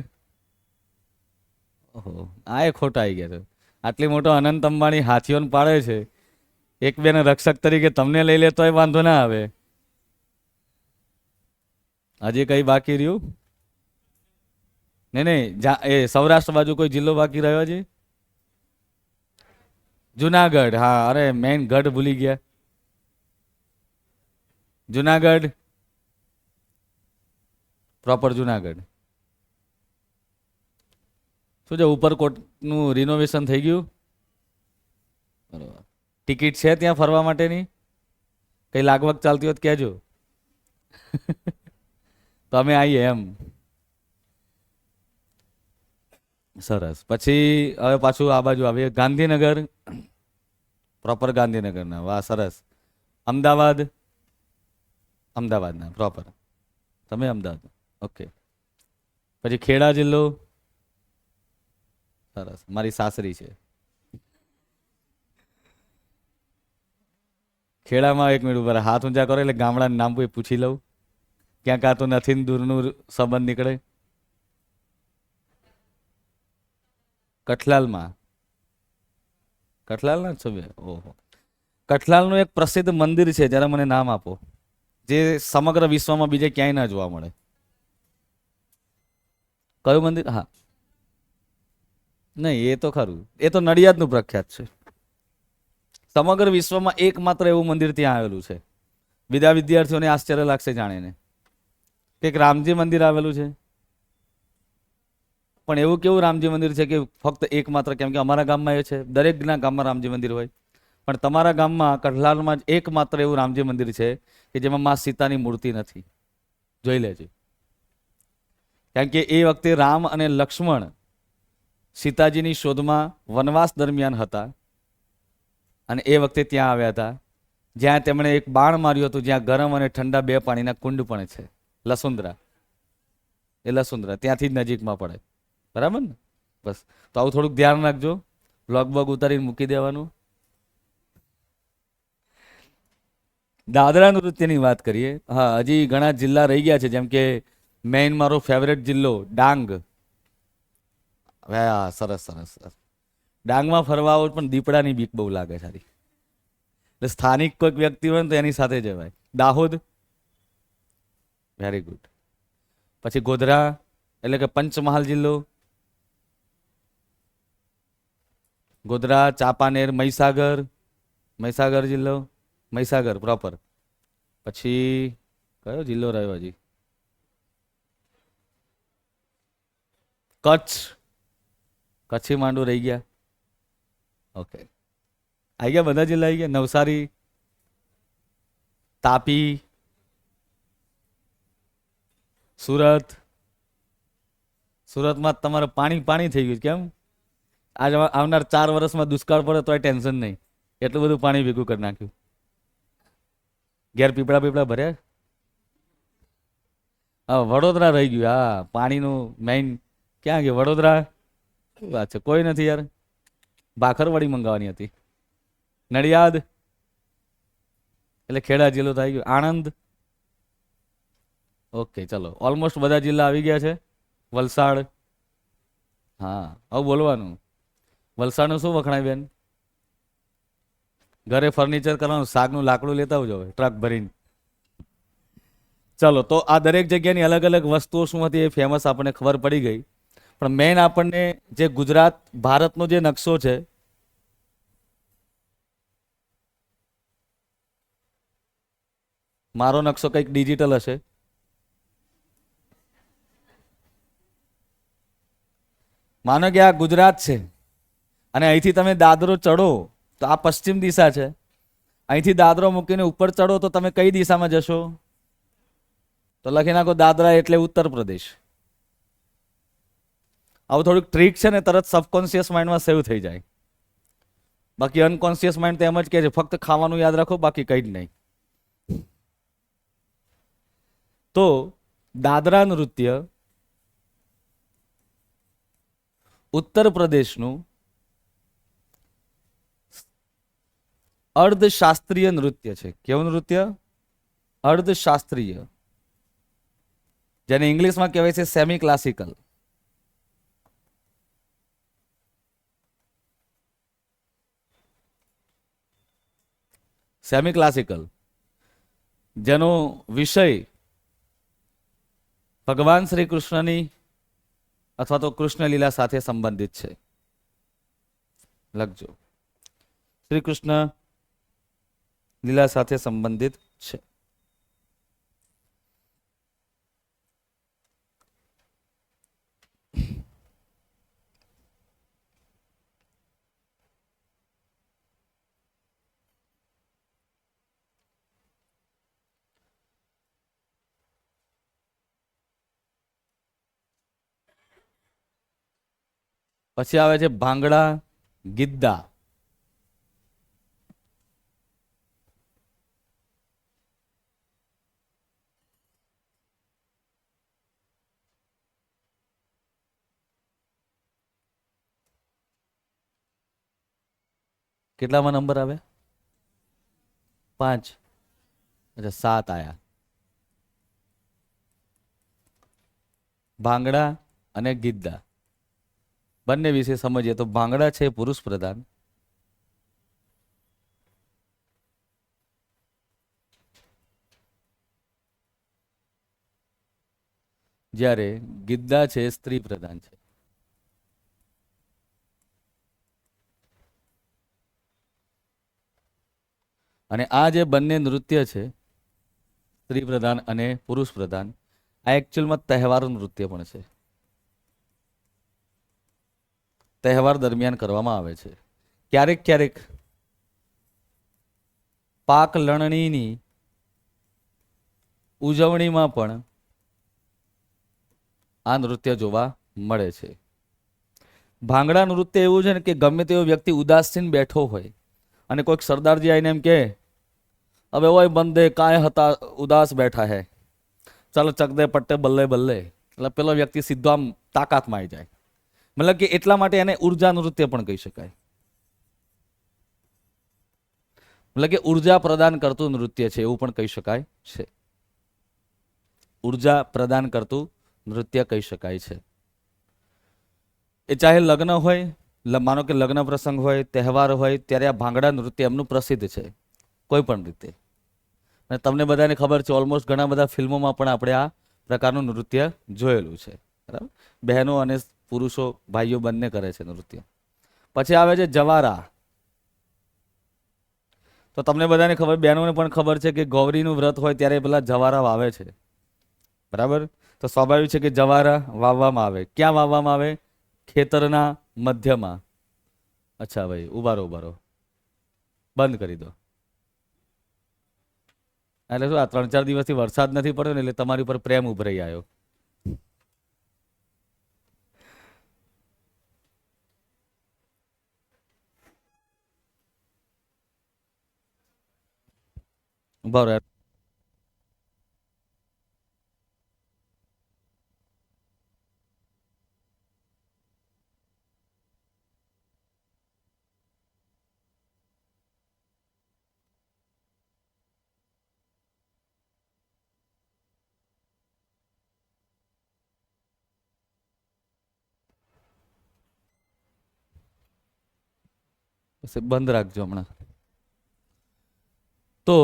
ઓહો, આ એ ખોટા આવી ગયા છે. આટલી મોટો અનંત અંબાણી હાથીઓને પાડે છે, એક બેને રક્ષક તરીકે તમને લઈ લે તોય વાંધો ના આવે. હજી કઈ બાકી રહ્યું? નહીં નહીં, એ સૌરાષ્ટ્ર બાજુ કોઈ જિલ્લો બાકી રહ્યો છે? જુનાગઢ. હા, અરે મેઇન ગઢ ભૂલી ગયા. જુનાગઢ, પ્રોપર જુનાગઢ. શું છે, ઉપરકોટનું રિનોવેશન થઈ ગયું? બરોબર. ટિકિટ છે ત્યાં ફરવા માટેની? કઈ લાગવગ ચાલતી હોત કહેજો. તો અમે આવીએ એમ. સરસ. પછી હવે પાછું આ બાજુ આવીએ. ગાંધીનગર, પ્રોપર ગાંધીનગરના. વાહ, સરસ. અમદાવાદ, અમદાવાદના પ્રોપર. તમે અમદાવાદ, ઓકે. પછી ખેડા જિલ્લો. સરસ, મારી સાસરી છે. ખેડામાં એક મિનિટ ઉપર હાથ ઊંચા કરો એટલે ગામડાનું નામ કોઈ પૂછી લઉં, ક્યાંક આ તો નથી ને દૂરનું સંબંધ નીકળે. કઠલાલમાં, કઠલાલ ના છો? ઓહો. કઠલાલનું એક પ્રસિદ્ધ મંદિર છે, જરા મને નામ આપો, જે સમગ્ર વિશ્વમાં બીજે ક્યાંય ના જોવા મળે. કયું મંદિર? હા, નહીં એ તો ખરું, એ તો નડિયાદનું પ્રખ્યાત છે. સમગ્ર વિશ્વમાં એકમાત્ર એવું મંદિર ત્યાં આવેલું છે. બીજા વિદ્યાર્થીઓને આશ્ચર્ય લાગશે જાણીને કે એક રામજી મંદિર આવેલું છે. પણ એવું કેવું રામજી મંદિર છે કે ફક્ત એકમાત્ર? કેમ કે અમારા ગામમાં એ છે, દરેકના ગામમાં રામજી મંદિર હોય, પણ તમારા ગામમાં કઠલાલમાં જ એકમાત્ર એવું રામજી મંદિર છે કે જેમાં મા સીતાની મૂર્તિ નથી. જોઈ લેજો. કારણ કે એ વખતે રામ અને લક્ષ્મણ સીતાજીની શોધમાં વનવાસ દરમિયાન હતા અને એ વખતે ત્યાં આવ્યા હતા, જ્યાં તેમણે એક બાણ માર્યું હતું, જ્યાં ગરમ અને ઠંડા બે પાણીના કુંડ પણ છે. લસુંદરા, એ લસુંદરા ત્યાંથી જ નજીકમાં પડે. બરાબર ને? બસ, તો આવું થોડુંક ધ્યાન રાખજો. બ્લોગ બોગ ઉતારીને મૂકી દેવાનું. દાદરા નૃત્યની વાત કરીએ. હા, હજી ઘણા જિલ્લા રહી ગયા છે, જેમ કે મેઇન મારો ફેવરેટ જિલ્લો ડાંગ. હા, સરસ સરસ સરસ. ડાંગમાં ફરવા આવો પણ દીપડાની બીક બહુ લાગે સારી, એટલે સ્થાનિક કોઈક વ્યક્તિ હોય ને તો એની સાથે જવાય. Dahod, very good. પછી ગોધરા એટલે કે પંચમહાલ જિલ્લો, ગોધરા, ચાંપાનેર, મહીસાગર, મહીસાગર જિલ્લો, મહીસાગર પ્રોપર. પછી કયો જિલ્લો રહ્યો હજી? કચ્છ, કચ્છી માંડુ રહી ગયા. ઓકે, આવી ગયા બધા જિલ્લા આવી ગયા. નવસારી, તાપી, સુરત. સુરતમાં તમારે પાણી પાણી થઈ ગયું કેમ? આજ આવનાર 4 વર્ષમાં દુષ્કાળ પડે તોય ટેન્શન નહીં, એટલું બધું પાણી ભેગું કરી નાખ્યું. ઘેર પીપળા પીપળા ભર્યા. હા, વડોદરા રહી ગયું. હા, પાણીનું મેઇન. ક્યાં ગયું વડોદરા? શું વાત છે, કોઈ નથી યાર. ભાખરવડી મંગાવવાની હતી. નડિયાદ એટલે ખેડા જિલ્લો થઈ ગયો. આણંદ, ઓકે, ચલો ઓલમોસ્ટ બધા જિલ્લા આવી ગયા છે. વલસાડ, હા આવું બોલવાનું. વલસાડનું શું વખણાય બેન? ઘરે ફર્નિચર કરવાનું, શાકનું લાકડું લેતા આવજો ટ્રક ભરીને. ચલો, તો આ દરેક જગ્યાની અલગ અલગ વસ્તુઓ શું હતી એ ફેમસ આપણને ખબર પડી ગઈ. પણ મેઇન આપણને જે ગુજરાત ભારતનો જે નકશો છે, મારો નકશો કંઈક ડિજિટલ હશે. માનો કે આ ગુજરાત છે અને અહીંથી તમે દાદરો ચડો તો આ પશ્ચિમ દિશા છે. અહીંથી દાદરો મૂકીને ઉપર ચડો તો તમે કઈ દિશામાં જશો? તો લખી નાખો દાદરા એટલે ઉત્તર પ્રદેશ. આવું થોડુંક ટ્રીક છે ને, તરત સબકોન્શિયસ માઇન્ડમાં સેવ થઈ જાય. બાકી અનકોન્શિયસ માઇન્ડ તો એમ જ કહે છે ફક્ત ખાવાનું યાદ રાખો, બાકી કંઈ જ નહીં. તો દાદરા નૃત્ય ઉત્તર પ્રદેશનું અર્ધશાસ્ત્રીય નૃત્ય છે. કેવું નૃત્ય? અર્ધશાસ્ત્રીય, જેને ઇંગ્લિશમાં કહેવાય છે સેમી ક્લાસિકલ. સેમી ક્લાસિકલ, જેનો વિષય ભગવાન શ્રી કૃષ્ણની અથવા તો કૃષ્ણ લીલા સાથે સંબંધિત છે. લખજો, શ્રી કૃષ્ણ લીલા સાથે સંબંધિત છે. પછી આવે છે ભાંગડા ગિદ્દા. કેટલામાં નંબર આવે? 5. અચ્છા 7 આયા. ભાંગડા અને ગિદ્દા બંને વિશે સમજીએ તો ભાંગડા છે પુરુષ પ્રધાન, જ્યારે ગિદ્દા છે સ્ત્રી પ્રધાન છે. અને આ જે બંને નૃત્ય છે સ્ત્રી પ્રધાન અને પુરુષ પ્રધાન, આ એકચ્યુઅલમાં તહેવાર નૃત્ય પણ છે. તહેવાર દરમિયાન કરવામાં આવે છે. ક્યારેક ક્યારેક પાક લણણીની ઉજવણીમાં પણ આ નૃત્ય જોવા મળે છે. ભાંગડા નૃત્ય એવું છે ને કે ગમે તેવો વ્યક્તિ ઉદાસીન બેઠો હોય અને કોઈક સરદારજી આવીને એમ કે હવે ઓય બંદે કાંઈ હતા ઉદાસ બેઠા હે, ચાલો ચક દે પટ્ટે બલ્લે બલ્લે, એટલે પેલો વ્યક્તિ સીધો આમ તાકાતમાં આવી જાય. મતલબ કે એટલા માટે એને ઉર્જા નૃત્ય પણ કહી શકાય. મતલબ કે ઉર્જા પ્રદાન કરતું નૃત્ય છે એવું પણ કહી શકાય છે. ઉર્જા પ્રદાન કરતું નૃત્ય કહી શકાય છે. એ ચાહે લગ્ન હોય, માનો કે લગ્ન પ્રસંગ હોય, તહેવાર હોય, ત્યારે આ ભાંગડા નૃત્ય એમનું પ્રસિદ્ધ છે કોઈ પણ રીતે. અને તમને બધાને ખબર છે, ઓલમોસ્ટ ઘણા બધા ફિલ્મોમાં પણ આપણે આ પ્રકારનું નૃત્ય જોયેલું છે. બરાબર, બહેનો અને પુરુષો ભાઈઓ બંને કરે છે નૃત્ય. પછી આવે છે જવારા. તો તમને બધાને ખબર, બહેનોને પણ ખબર છે કે ગૌરીનું વ્રત હોય ત્યારે પેલા જવારા વાવે છે. બરાબર, તો સ્વાભાવિક છે કે જવારા વાવવામાં આવે. ક્યાં વાવવામાં આવે? ખેતરના મધ્યમાં. અચ્છા ભાઈ, ઉભારો બંધ કરી દો. એટલે શું, આ 3-4 દિવસથી વરસાદ નથી પડ્યો ને એટલે તમારી ઉપર પ્રેમ ઉભરાઈ આવ્યો. બરાબર, બંધ રાખજો હમણાં. તો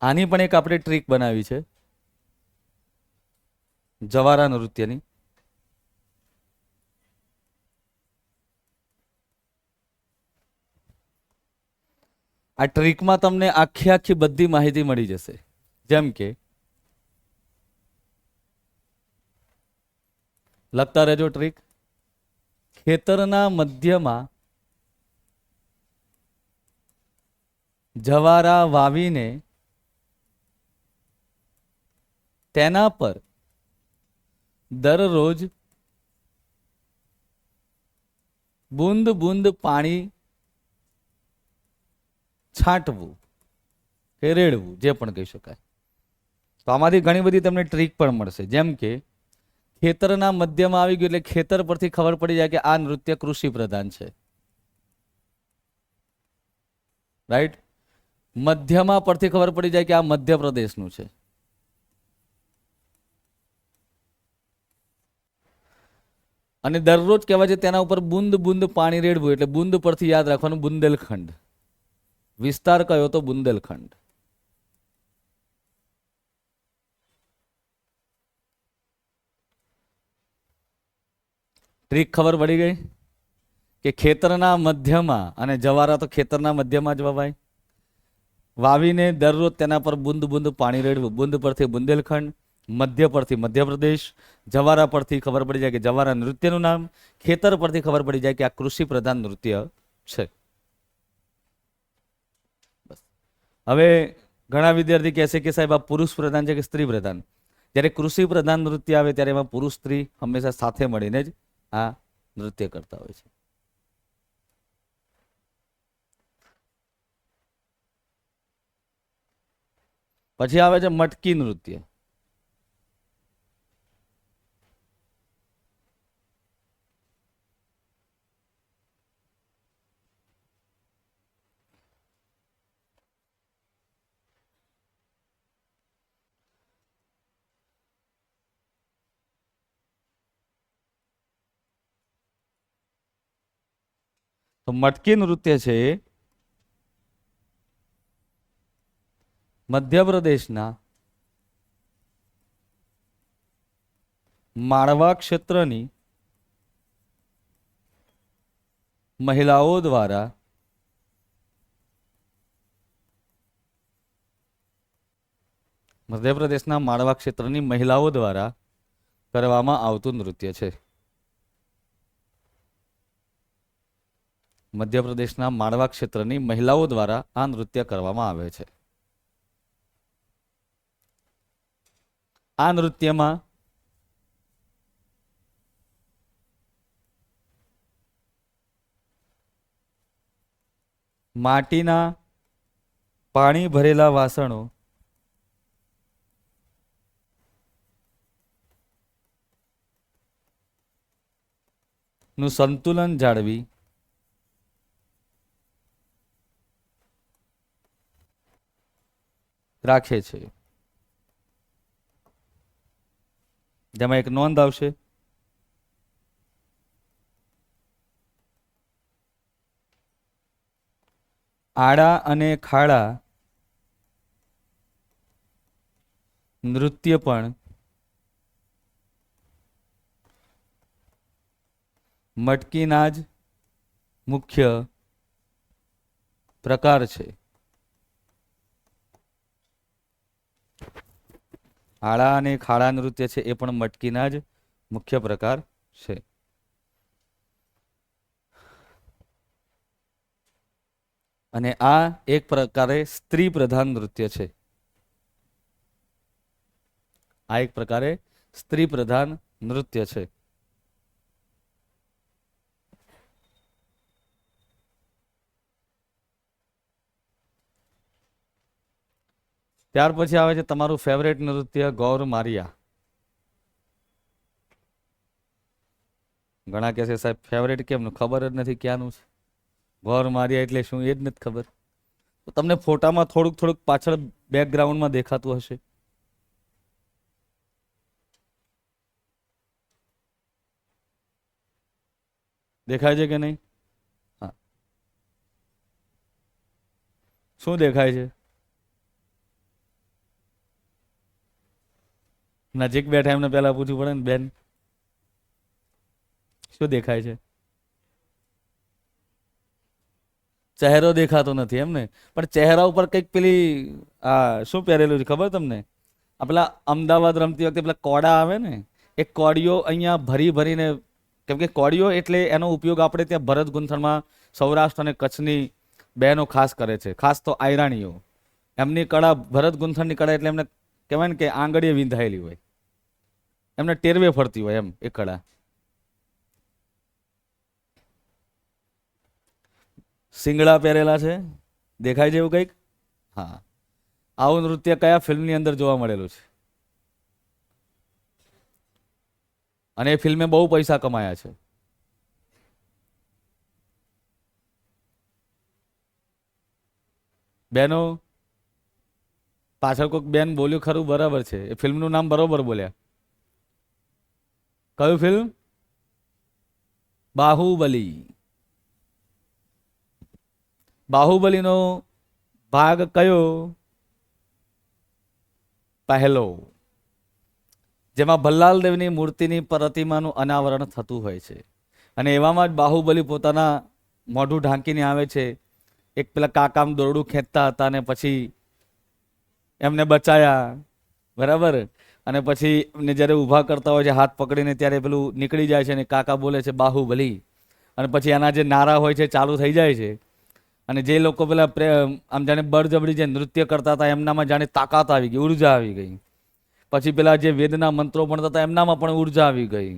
આની પણ એક આપણે ટ્રીક બનાવી છે જવારા નૃત્યની. આ ટ્રીકમાં તમને આખી બધી માહિતી મળી જશે. જેમ કે લખતા રહેજો ટ્રીક. ખેતરના મધ્યમાં જવારા વાવીને તેના પર દરરોજ બૂંદ બૂંદ પાણી છાંટવું કે રેડવું, જે પણ કહી શકાય. તો આમાંથી ઘણી બધી તમને ટ્રીક પણ મળશે. જેમ કે ખેતરના મધ્યમાં આવી ગયું એટલે ખેતર પરથી ખબર પડી જાય કે આ નૃત્ય કૃષિ પ્રધાન છે. રાઈટ, મધ્યમાં પરથી ખબર પડી જાય કે આ મધ્યપ્રદેશનું છે. અને દરરોજ કહેવાય છે તેના ઉપર બુંદ બુંદ પાણી રેડવું, એટલે બુંદ પરથી યાદ રાખવાનું બુંદેલખંડ. વિસ્તાર કયો તો બુંદેલખંડ. ટ્રીક ખબર પડી ગઈ કે ખેતરના મધ્યમાં, અને જવારા તો ખેતરના મધ્યમાં જ વવાય, વાવીને દરરોજ તેના પર બુંદ બુંદ પાણી રેડવું. બુંદ પરથી બુંદેલખંડ, મધ્ય પરથી મધ્યપ્રદેશ, જવારા પરથી ખબર પડી જાય કે જવારા નૃત્યનું નામ, ખેતર પરથી ખબર પડી જાય કે આ કૃષિ પ્રધાન નૃત્ય છે. હવે ઘણા વિદ્યાર્થી કહેશે કે સાહેબ આ પુરુષ પ્રધાન છે કે સ્ત્રી પ્રધાન. જ્યારે કૃષિ પ્રધાન નૃત્ય આવે ત્યારે એમાં પુરુષ સ્ત્રી હંમેશા સાથે મળીને જ આ નૃત્ય કરતા હોય છે. પછી આવે છે મટકી નૃત્ય. તો મટકી નૃત્ય છે મધ્યપ્રદેશના માળવા ક્ષેત્રની મહિલાઓ દ્વારા મધ્યપ્રદેશના માળવા ક્ષેત્રની મહિલાઓ દ્વારા કરવામાં આવતું નૃત્ય છે. મધ્યપ્રદેશના માળવા ક્ષેત્રની મહિલાઓ દ્વારા આ નૃત્ય કરવામાં આવે છે. આ નૃત્યમાં માટીના પાણી ભરેલા વાસણો નું સંતુલન જાળવી રાખે છે. જેમાં એક નોંધ આવશે, આડા અને ખાડા નૃત્ય પણ મટકીના જ મુખ્ય પ્રકાર છે. આડા અને ખાડા નૃત્ય છે એ પણ મટકીના જ મુખ્ય પ્રકાર છે. અને આ એક પ્રકારે સ્ત્રી પ્રધાન નૃત્ય છે. આ એક પ્રકારે સ્ત્રી પ્રધાન નૃત્ય છે. ત્યાર પછી આવે છે તમારું ફેવરેટ નૃત્ય ગૌર મારિયા. ઘણા કહે છે સાહેબ ફેવરેટ કેમ, ખબર જ નથી ક્યાંનું છે. ગૌર મારિયા એટલે શું એ જ નથી ખબર. તો તમને ફોટામાં થોડુંક થોડુંક પાછળ બેકગ્રાઉન્ડમાં દેખાતું હશે. દેખાય છે કે નહીં? હા, શું દેખાય છે? નજીક બેઠા એમને પહેલા પૂછવું પડે ને, બેન શું દેખાય છે? ચહેરો દેખાતો નથી એમ ને? પણ ચહેરા ઉપર કંઈક પેલી શું પહેરેલું છે ખબર તમને? આ પેલા અમદાવાદ રમતી વખતે પેલા કોડા આવે ને, એ કોડીઓ અહીંયા ભરી ભરીને, કેમ કે કોડીઓ એટલે એનો ઉપયોગ આપણે ત્યાં ભરત ગૂંથણમાં સૌરાષ્ટ્ર અને કચ્છની બહેનો ખાસ કરે છે. ખાસ તો આયરાણીઓ, એમની કળા ભરત ગૂંથણની કળા એટલે એમને કહેવાય ને કે આંગળીએ વિંધાયેલી હોય, એમને ટેરવે ફરતી હોય એમ એ કળા. સિંગડા પહેરેલા છે, દેખાય છે એવું કંઈક? હા, આવું નૃત્ય કયા ફિલ્મની અંદર જોવા મળેલું છે? અને એ ફિલ્મે બહુ પૈસા કમાયા છે. બેનો પાછળ કોઈક બેન બોલ્યું ખરું, બરાબર છે. એ ફિલ્મનું નામ બરોબર બોલ્યા. કયું ફિલ્મ? બાહુબલી. બાહુબલીનો ભાગ કયો? પહેલો, જેમાં ભલ્લાલ દેવની મૂર્તિની પ્રતિમાનું અનાવરણ થતું હોય છે. અને એવામાં જ બાહુબલી પોતાના મોઢું ઢાંકીને આવે છે. એક પેલા કાકામ દોરડું ખેંચતા હતા અને પછી એમને બચાયા, બરાબર. અને પછી એમને જ્યારે ઊભા કરતા હોય છે હાથ પકડીને, ત્યારે પેલું નીકળી જાય છે અને કાકા બોલે છે બાહુબલી. અને પછી એના જે નારા હોય છે ચાલુ થઈ જાય છે. અને જે લોકો પેલા આમ જાણે બળજબરી જે નૃત્ય કરતા હતા એમનામાં જાણે તાકાત આવી ગઈ, ઉર્જા આવી ગઈ. પછી પેલા જે વેદના મંત્રો ભણતા હતા એમનામાં પણ ઉર્જા આવી ગઈ.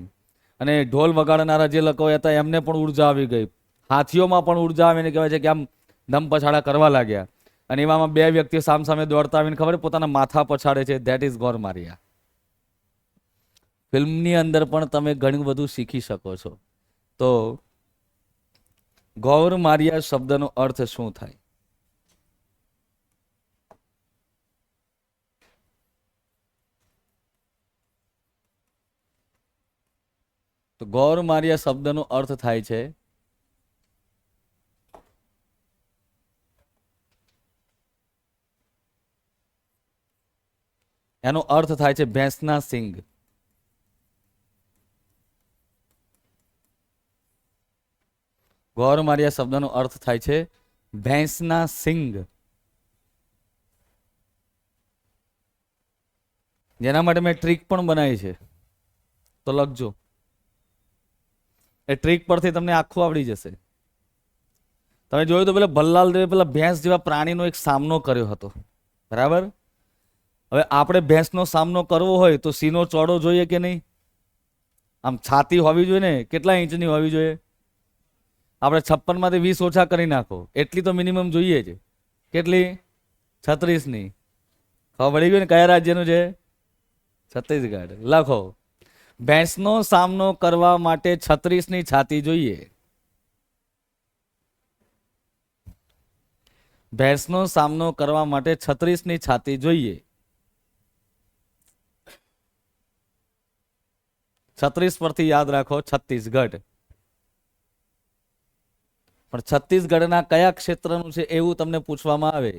અને ઢોલ વગાડનારા જે લોકો હતા એમને પણ ઉર્જા આવી ગઈ. હાથીઓમાં પણ ઉર્જા આવીને કહેવાય છે કે આમ દમ પછાડા કરવા લાગ્યા. અને એવામાં બે વ્યક્તિઓ સામસામે દોડતા આવીને ખબર પોતાના માથા પછાડે છે. That is Gaur Maria. ફિલ્મની અંદર પણ તમે ઘણું બધું શીખી શકો છો. તો ગૌર મારિયા શબ્દનો અર્થ શું થાય? તો ગૌર મારિયા શબ્દનો અર્થ થાય છે એનો અર્થ થાય છે ભેંસના સિંગ. ગૌર મારિયા શબ્દનો અર્થ થાય છે ભેંસના સિંગ. જેના માટે મેં ટ્રીક પણ બનાવી છે, તો લખજો. એ ટ્રીક પરથી તમને આખું આવડી જશે. તમે જોયું તો પેલા ભલ્લાલ દેવે પેલા ભેંસ જેવા પ્રાણીનો એક સામનો કર્યો હતો, બરાબર. હવે આપણે ભેંસનો સામનો કરવો હોય તો સીનો ચોડો જોઈએ કે નહીં? આમ છાતી હોવી જોઈએ ને. કેટલા ઇંચની હોવી જોઈએ? આપણે 56 માંથી 20 ઓછા કરી નાખો, એટલી તો મિનિમમ જોઈએ છે. કેટલી? 36ની. ખબર પડી ગઈ ને કયા રાજ્યનું છે? છત્તીસગઢ. લખો, ભેંસનો સામનો કરવા માટે 36ની છાતી જોઈએ. ભેંસનો સામનો કરવા માટે 36ની છાતી જોઈએ. 36 પરથી યાદ રાખો છત્તીસગઢ. પણ છત્તીસગઢના કયા ક્ષેત્રનું છે એવું તમને પૂછવામાં આવે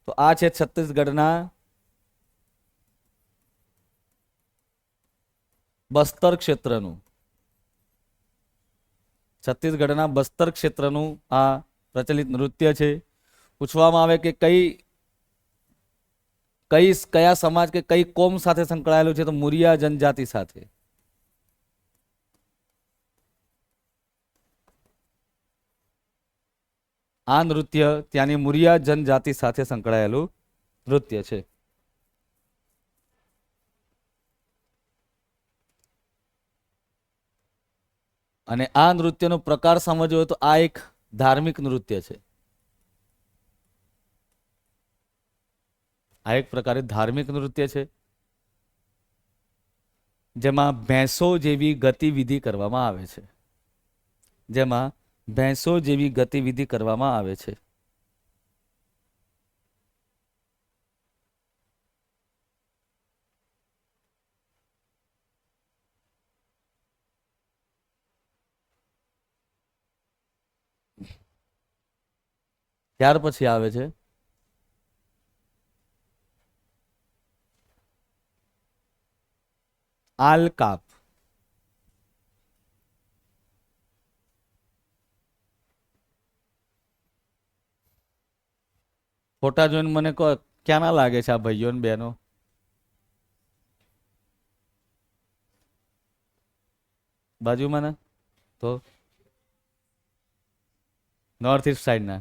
તો આ છે છત્તીસગઢના બસ્તર ક્ષેત્રનું. છત્તીસગઢના બસ્તર ક્ષેત્રનું આ પ્રચલિત નૃત્ય છે. પૂછવામાં આવે કે કયા સમાજ કે કઈ કોમ સાથે સંકળાયેલું છે? તો મુરિયા જનજાતિ સાથે. આ નૃત્ય ત્યાંની મુરિયા જનજાતિ સાથે સંકળાયેલું નૃત્ય છે. અને આ નૃત્યનો પ્રકાર સમજવો હોય તો આ એક ધાર્મિક નૃત્ય છે. આ એક પ્રકારે ધાર્મિક નૃત્ય છે, જેમાં ભેંસો જેવી ગતિવિધિ કરવામાં આવે છે. જેમાં ભેંસો જેવી ગતિવિધિ કરવામાં આવે છે. ત્યાર પછી આવે છે આલકાપ. ફોટા જોઈને મને કહો ક્યાંના લાગે છે આ ભાઈઓ ને બહેનો? બાજુમાં ના? તો નોર્થ ઇસ્ટ સાઈડના.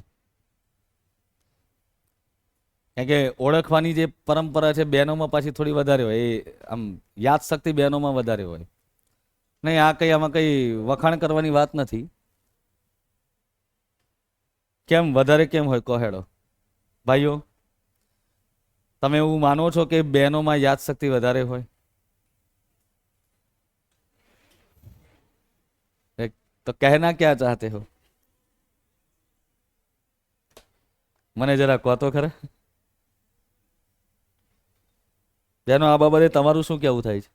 કારણ કે ઓળખવાની જે પરંપરા છે બહેનોમાં પાછી થોડી વધારે હોય. એ આમ યાદશક્તિ બહેનોમાં વધારે હોય. નહીં, આ કઈ આમાં કઈ વખાણ કરવાની વાત નથી. કેમ વધારે કેમ હોય કહો હેડો ભાઈઓ? તમે એવું માનો છો કે બહેનોમાં યાદશક્તિ વધારે હોય? તો કહેના ક્યાં ચાહતે હો? મને જરા કહો તો ખરા. બહેનો આ બાબતે તમારું શું કહેવું થાય છે?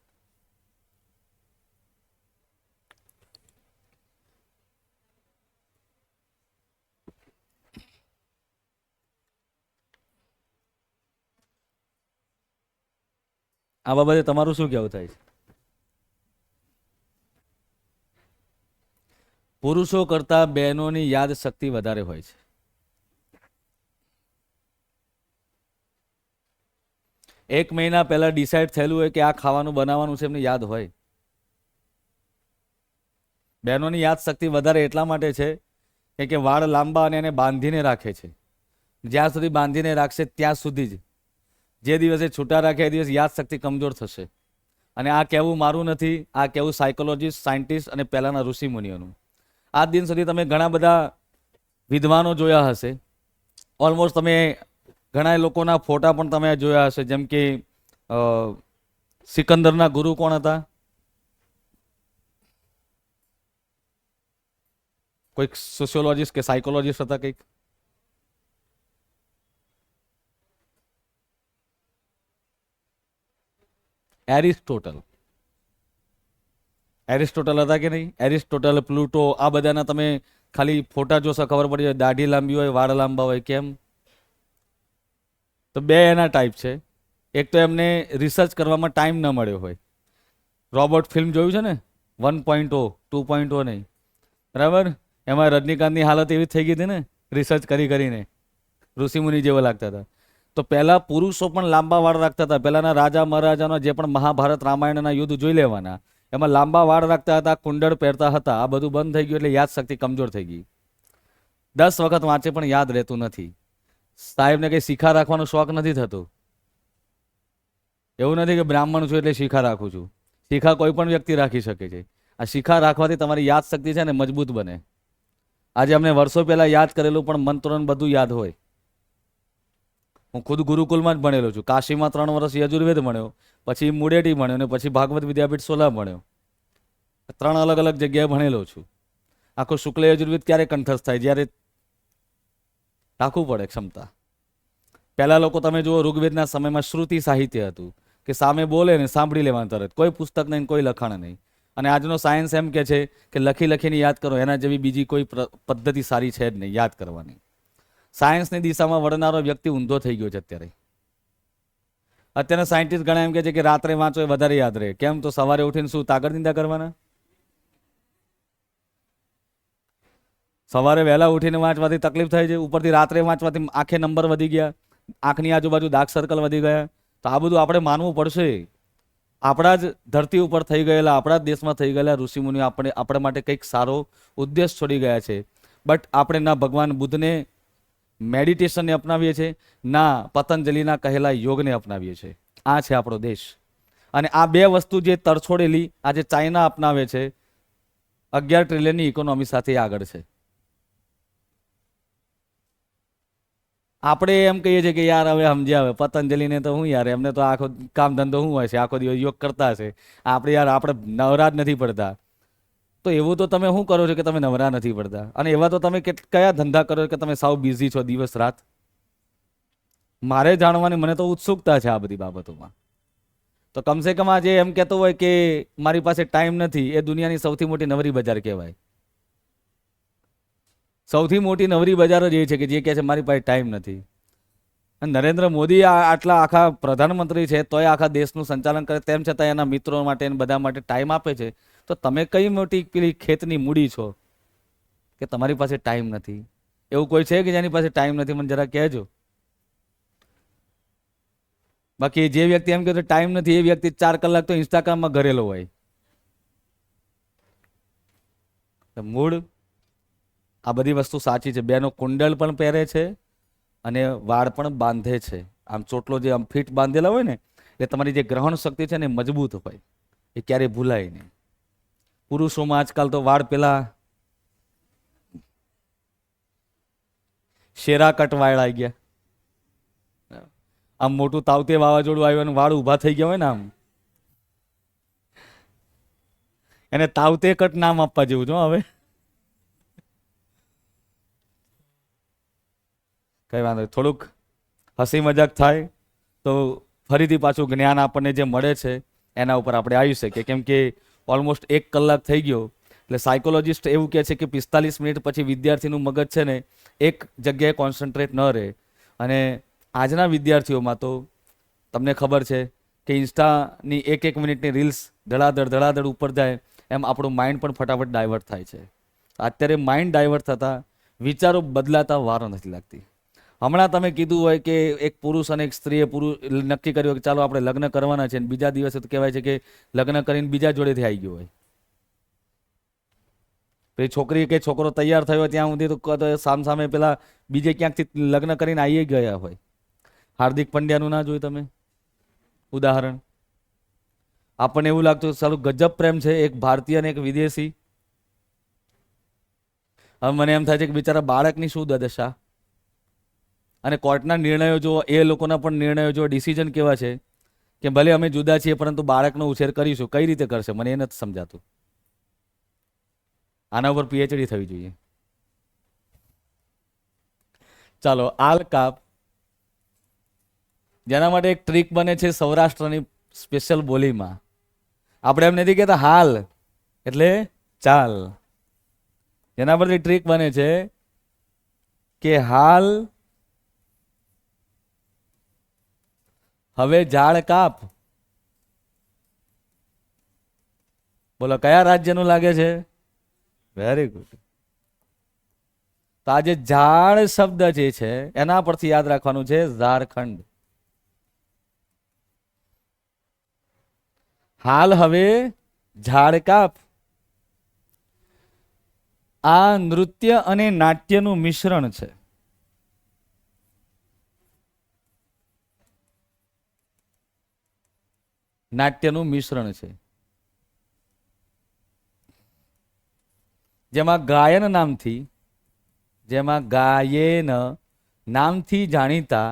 આ બાબતે તમારું શું કહેવું થાય છે? પુરુષો કરતા બહેનોની યાદ શક્તિ વધારે હોય છે. એક મહિના પહેલા ડિસાઇડ થયેલું હોય કે આ ખાવાનું બનાવવાનું છે, એમને યાદ હોય. બહેનોની યાદ શક્તિ વધારે એટલા માટે છે કે વાળ લાંબા અને એને બાંધીને રાખે છે. જ્યાં સુધી બાંધીને રાખશે ત્યાં સુધી જ. જે દિવસે છૂટા રાખે એ દિવસ યાદ શક્તિ કમજોર થશે. અને આ કહેવું મારું નથી, આ કહેવું સાયકોલોજીસ્ટ, સાયન્ટિસ્ટ અને પહેલાના ઋષિમુનિઓનું. આજ દિન સુધી તમે ઘણા બધા વિદ્વાનો જોયા હશે. ઓલમોસ્ટ તમે ઘણા લોકોના ફોટા પણ તમે જોયા હશે. જેમ કે સિકંદરના ગુરુ કોણ હતા? કોઈક સોશિયોલોજીસ્ટ કે સાયકોલોજીસ્ટ હતા કંઈક? એરિસ્ટોટલ. એરિસ્ટોટલ હતા કે નહીં? એરિસ્ટોટલ, પ્લુટો, આ બધાના તમે ખાલી ફોટા જોશો ખબર પડી જાય. દાઢી લાંબી હોય, વાળ લાંબા હોય. કેમ? તો બે એના ટાઈપ છે. એક તો એમને રિસર્ચ કરવામાં ટાઈમ ન મળ્યો હોય. રોબોટ ફિલ્મ જોયું છે ને, 1.0, 2.0 નહીં, બરાબર? એમાં રજનીકાંતની હાલત એવી થઈ ગઈ હતી ને, રિસર્ચ કરીને ઋષિમુનિ જેવા લાગતા હતા. તો પહેલા પુરુષો પણ લાંબા વાળ રાખતા હતા. પહેલાના રાજા મહારાજાનો જે પણ મહાભારત રામાયણના યુદ્ધ જોઈ લેવાના, એમાં લાંબા વાળ રાખતા હતા, કુંડળ પહેરતા હતા. આ બધું બંધ થઈ ગયું એટલે યાદ શક્તિ કમજોર થઈ ગઈ. 10 વખત વાંચે પણ યાદ રહેતું નથી. સાહેબને કંઈ શિખા રાખવાનો શોખ નથી થતો. એવું નથી કે બ્રાહ્મણ છું એટલે શિખા રાખું છું. શિખા કોઈ પણ વ્યક્તિ રાખી શકે છે. આ શિખા રાખવાથી તમારી યાદ શક્તિ છે ને મજબૂત બને. આજે અમને વર્ષો પહેલા યાદ કરેલું પણ મંત્રો ને બધું યાદ હોય. હું ખુદ ગુરુકુલમાં જ ભણેલો છું. કાશીમાં 3 વર્ષ યજુર્વેદ ભણ્યો, પછી મુડેટી ભણ્યો અને પછી ભાગવત વિદ્યાપીઠ સોલા ભણ્યો. 3 અલગ અલગ જગ્યાએ ભણેલો છું. આખો શુક્લ યજુર્વેદ ક્યારે કંઠસ્થ થાય? જ્યારે રાખવું પડે ક્ષમતા. પહેલા લોકો તમે જુઓ, ઋગ્વેદના સમયમાં શ્રુતિ સાહિત્ય હતું કે સામે બોલે ને સાંભળી લેવાનું તરત. કોઈ પુસ્તક નહીં, કોઈ લખાણ નહીં. અને આજનો સાયન્સ એમ કે છે કે લખીને યાદ કરો, એના જેવી બીજી કોઈ પદ્ધતિ સારી છે જ નહીં યાદ કરવાની. સાયન્સની દિશામાં વળનારો વ્યક્તિ ઊંધો થઈ ગયો છે અત્યારે. અત્યારના સાયન્ટિસ્ટ ઘણા એમ કે છે કે રાત્રે વાંચો એ વધારે યાદ રહે. કેમ? તો સવારે ઉઠીને શું તાગડ નિંદા કરવાના? સવારે વહેલા ઉઠીને વાંચવાથી તકલીફ થાય છે, ઉપરથી રાત્રે વાંચવાથી આંખે નંબર વધી ગયા, આંખની આજુબાજુ ડાર્ક સર્કલ વધી ગયા. તો આ બધું આપણે માનવું પડશે. આપણા જ ધરતી ઉપર થઈ ગયેલા, આપણા જ દેશમાં થઈ ગયેલા ઋષિમુનિઓ આપણા માટે કંઈક સારો ઉદ્દેશ છોડી ગયા છે. બટ આપણે ના ભગવાન બુદ્ધને મેડિટેશનને અપનાવીએ છીએ, ના પતંજલિના કહેલા યોગને અપનાવીએ છીએ. આ છે આપણો દેશ. અને આ બે વસ્તુ જે તરછોડેલી આજે ચાઇના અપનાવે છે, 11 ટ્રિલિયનની ઇકોનોમી સાથે આગળ છે. આપણે એમ કહીએ છીએ કે યાર હવે સમજ્યા, હવે પતંજલિને તો હું યાર, એમને તો આખો કામ ધંધો શું હોય છે, આખો દિવસ યોગ કરતા હશે. આપણે નવરા જ નથી પડતા. તો એવું તો તમે શું કરો છો કે તમે નવરા નથી પડતા? અને એવા તો તમે કયા ધંધા કરો કે તમે સાવ બિઝી છો દિવસ રાત? મારે જાણવાની મને તો ઉત્સુકતા છે આ બધી બાબતોમાં. તો કમસે કમ આજે એમ કહેતો હોય કે મારી પાસે ટાઈમ નથી, એ દુનિયાની સૌથી મોટી નવરી બજાર કહેવાય. સૌથી મોટી નવરી બજાર જ એ છે કે જે કહે છે મારી પાસે ટાઈમ નથી. અને નરેન્દ્ર મોદી આટલા આખા પ્રધાનમંત્રી છે તોય આખા દેશનું સંચાલન કરે, તેમ છતાં એના મિત્રો માટે બધા માટે ટાઈમ આપે છે. તો તમે કઈ મોટી પેલી ખેતની મૂડી છો કે તમારી પાસે ટાઈમ નથી? એવું કોઈ છે કે જેની પાસે ટાઈમ નથી? મને જરા કહેજો. બાકી જે વ્યક્તિ એમ કહે ટાઈમ નથી, એ વ્યક્તિ 4 કલાક તો ઇન્સ્ટાગ્રામમાં ઘરેલો હોય. મૂળ આ બધી વસ્તુ સાચી છે. બેનો કુંડળ પણ પહેરે છે અને વાળ પણ બાંધે છે. આમ ચોટલો જે આમ ફિટ બાંધેલા હોય ને, એટલે તમારી જે ગ્રહણ શક્તિ છે ને મજબૂત હોય, એ ક્યારેય ભૂલાય નહીં. પુરુષોમાં આજકાલ તો વાળ પેલા શેરા કટ વાળ આવી ગયા. આમ મોટું તાવતે વાવાઝોડું આવ્યું અને વાળ ઊભા થઈ ગયા હોય ને, આમ એને તાવતે કટ નામ આપવા જેવું છો હવે. કઈ વાંધો, થોડુંક હસી મજાક થાય તો ફરીથી પાછું જ્ઞાન આપણને જે મળે છે એના ઉપર આપણે આવી શકીએ. કેમ કે ઓલમોસ્ટ 1 કલાક થઈ ગયો. એટલે સાયકોલોજીસ્ટ એવું કહે છે કે 45 મિનિટ પછી વિદ્યાર્થીનું મગજ છે ને એક જગ્યાએ કોન્સન્ટ્રેટ ન રહે. અને આજના વિદ્યાર્થીઓમાં તો તમને ખબર છે કે ઇન્સ્ટાની એક મિનિટની રીલ્સ ધડાધડ ઉપર જાય, એમ આપણું માઇન્ડ પણ ફટાફટ ડાયવર્ટ થાય છે. અત્યારે માઇન્ડ ડાયવર્ટ થતા વિચારો બદલાતા વાર નથી લાગતી. હમણાં તમે કીધું હોય કે એક પુરુષ અને એક સ્ત્રીએ નક્કી કર્યું કે ચાલો આપણે લગ્ન કરવાના છે, બીજા દિવસે તો કહેવાય છે કે લગ્ન કરીને બીજા જોડેથી આવી ગયો હોય. પછી છોકરી કે છોકરો તૈયાર થયો ત્યાં સુધી તો સામે પેલા બીજે ક્યાંકથી લગ્ન કરીને આવી ગયા હોય. હાર્દિક પંડ્યાનું ના જોયું તમે ઉદાહરણ? આપણને એવું લાગતું ચાલો ગજબ પ્રેમ છે, એક ભારતીય અને એક વિદેશી. હવે મને એમ થાય છે કે બિચારા બાળકની શું દશા. અને કોર્ટના નિર્ણયો જો, એ લોકોના પણ નિર્ણયો જો, ડિસિઝન કેવા છે કે ભલે અમે જુદા છીએ પરંતુ બાળકનો ઉછેર કરીશું. કઈ રીતે કરશે મને એ નથી સમજાતું. આના ઉપર પીએચડી થવી જોઈએ. ચાલો આલ કાપ, જેના માટે એક ટ્રીક બને છે સૌરાષ્ટ્રની સ્પેશિયલ બોલીમાં. આપણે એમ નથી કહેતા હાલ એટલે ચાલ. જેના પરથી ટ્રીક બને છે કે હાલ હવે ઝાડ કાપ. બોલો કયા રાજ્યનું લાગે છે? Very good. તો આ જે ઝાડ શબ્દ જે છે એના પરથી યાદ રાખવાનું છે ઝારખંડ. હાલ હવે ઝાડ કાપ. આ નૃત્ય અને નાટ્યનું મિશ્રણ છે. નાટ્યનું મિશ્રણ છે, જેમાં ગાયન નામથી જાણીતા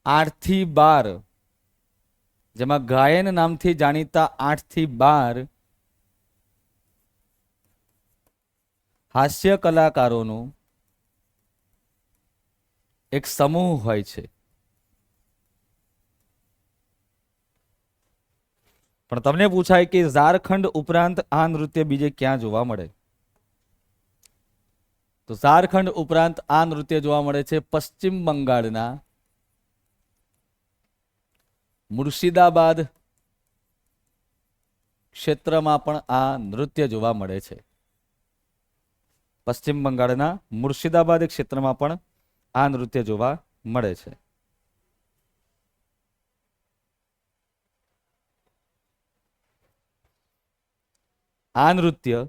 8 થી 12, જેમાં ગાયન નામથી જાણીતા 8 થી 12 હાસ્ય કલાકારોનું એક સમૂહ હોય છે. પણ તમને પૂછાય કે ઝારખંડ ઉપરાંત આ નૃત્ય બીજે ક્યાં જોવા મળે? તો ઝારખંડ ઉપરાંત આ નૃત્ય જોવા મળે છે પશ્ચિમ બંગાળના મુર્શિદાબાદ ક્ષેત્રમાં પણ આ નૃત્ય જોવા મળે છે. પશ્ચિમ બંગાળના મુર્શિદાબાદ ક્ષેત્રમાં પણ આ નૃત્ય જોવા મળે છે. આ નૃત્ય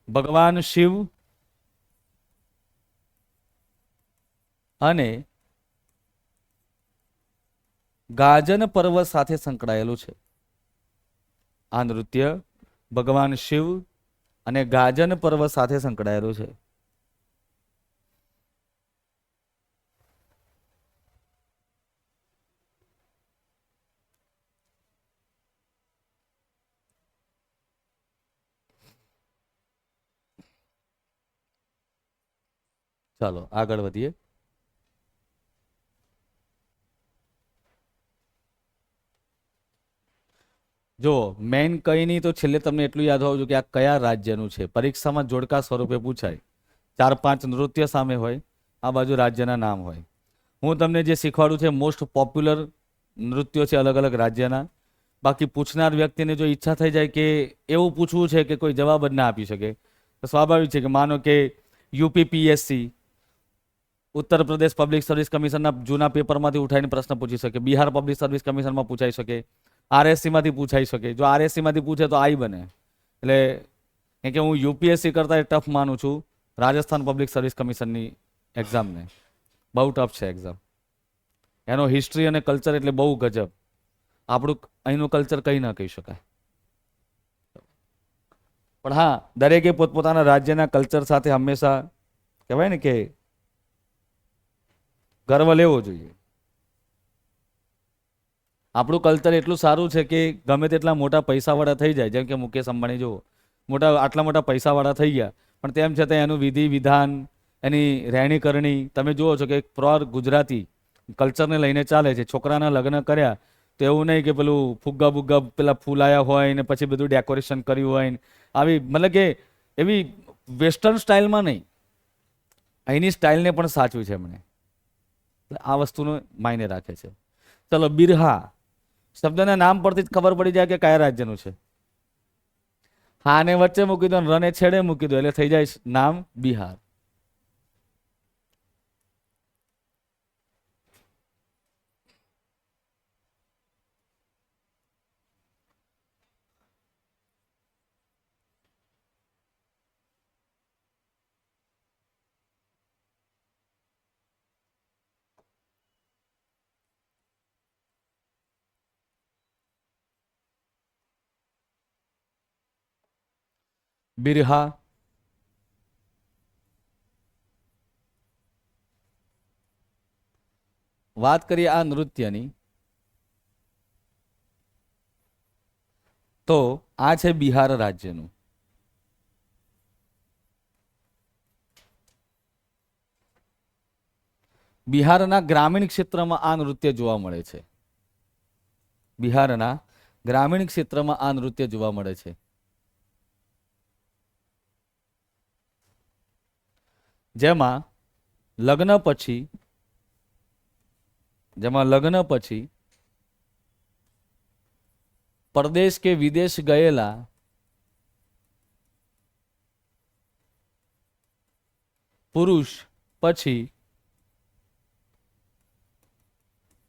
ભગવાન શિવ અને ગાજન પર્વ સાથે સંકળાયેલું છે. આ નૃત્ય ભગવાન શિવ અને ગાજન પર્વ સાથે સંકળાયેલું છે. ચાલો આગળ વધીએ. જો મેઇન કઈ નહીં તો છેલ્લે તમને એટલું યાદ હોવું જોઈએ કે આ કયા રાજ્યનું છે. પરીક્ષામાં જોડકા સ્વરૂપે પૂછાય. 4-5 નૃત્ય સામે હોય, આ બાજુ રાજ્યના નામ હોય. હું તમને જે શીખવાડું છે મોસ્ટ પોપ્યુલર નૃત્યો છે અલગ અલગ રાજ્યના. બાકી પૂછનાર વ્યક્તિને જો ઈચ્છા થઈ જાય કે એવું પૂછવું છે કે કોઈ જવાબ જ ના આપી શકે, તો સ્વાભાવિક છે કે માનો કે યુપીપીએસસી ઉત્તર પ્રદેશ પબ્લિક સર્વિસ કમિશનના જૂના પેપરમાંથી ઉઠાઈને પ્રશ્ન પૂછી શકે, બિહાર પબ્લિક સર્વિસ કમિશનમાં પૂછાઈ શકે, આરએસસીમાંથી પૂછાઈ શકે. જો આરએસસીમાંથી પૂછે તો આઈ બને. એટલે કે હું યુપીએસસી કરતાં ટફ માનું છું રાજસ્થાન પબ્લિક સર્વિસ કમિશનની એક્ઝામને. બહુ ટફ છે એક્ઝામ. એનો હિસ્ટ્રી અને કલ્ચર એટલે બહુ ગજબ. આપણું અહીંનું કલ્ચર કંઈ ના કહી શકાય. પણ હા, દરેકે પોતપોતાના રાજ્યના કલ્ચર સાથે હંમેશા કહેવાય ને કે ગર્વ લેવો જોઈએ. આપણું કલ્ચર એટલું સારું છે કે ગમે તેટલા મોટા પૈસાવાળા થઈ જાય, જેમ કે મુકેશ અંબાણી જુઓ, આટલા મોટા પૈસાવાળા થઈ ગયા, પણ તેમ છતાં એનું વિધિ વિધાન, એની રહેણી કરણી તમે જુઓ છો કે એક પ્યોર ગુજરાતી કલ્ચરને લઈને ચાલે છે. છોકરાના લગ્ન કર્યા તો એવું નહીં કે પેલું ફુગ્ગા બુગ્ગા પેલા ફૂલાયા હોય ને પછી બધું ડેકોરેશન કર્યું હોય ને આવી, મતલબ કે એવી વેસ્ટર્ન સ્ટાઇલમાં નહીં. અહીંની સ્ટાઇલને પણ સાચવી છે એમણે. આ વસ્તુનો માયને રાખે છે. ચલો, બિરહા શબ્દના નામ પરથી જ ખબર પડી જાય કે કયા રાજ્યનું છે. હા ને વચ્ચે મૂકી દો, રને છેડે મૂકી દો એટલે થઈ જાય નામ બિહાર. બિરહા વાત કરીએ આ નૃત્યની તો આ છે બિહાર રાજ્યનું. બિહારના ગ્રામીણ ક્ષેત્રમાં આ નૃત્ય જોવા મળે છે. બિહારના ગ્રામીણ ક્ષેત્રમાં આ નૃત્ય જોવા મળે છે. જેમાં લગ્ન પછી પરદેશ કે વિદેશ ગયેલા પુરુષ પછી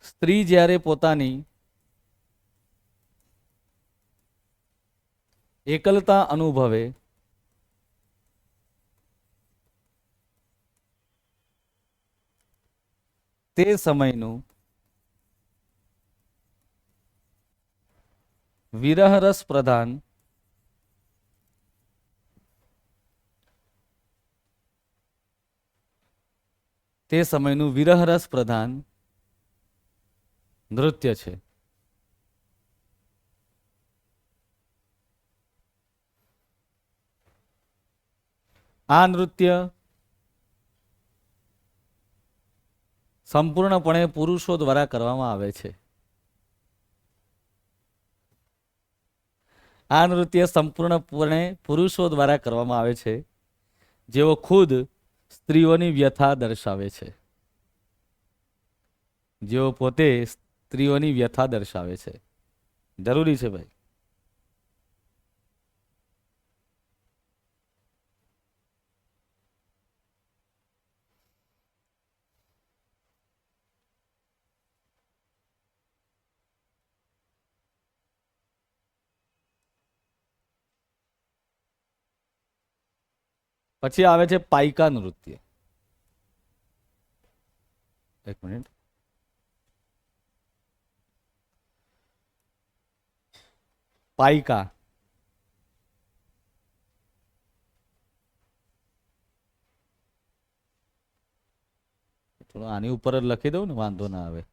સ્ત્રી જ્યારે પોતાની એકલતા અનુભવે તે સમયનું વિરહરસ પ્રધાન નૃત્ય છે. આ નૃત્ય સંપૂર્ણપણે પુરુષો દ્વારા કરવામાં આવે છે. આ નૃત્ય સંપૂર્ણપણે પુરુષો દ્વારા કરવામાં આવે છે, જેઓ ખુદ સ્ત્રીઓની વ્યથા દર્શાવે છે. જેઓ પોતે સ્ત્રીઓની વ્યથા દર્શાવે છે. જરૂરી છે ભાઈ. પછી આવે છે પાઇકા નૃત્ય. એક મિનિટ. પાઇકા થોડું આની ઉપર જ લખી દઉં ને, વાંધો ના આવે.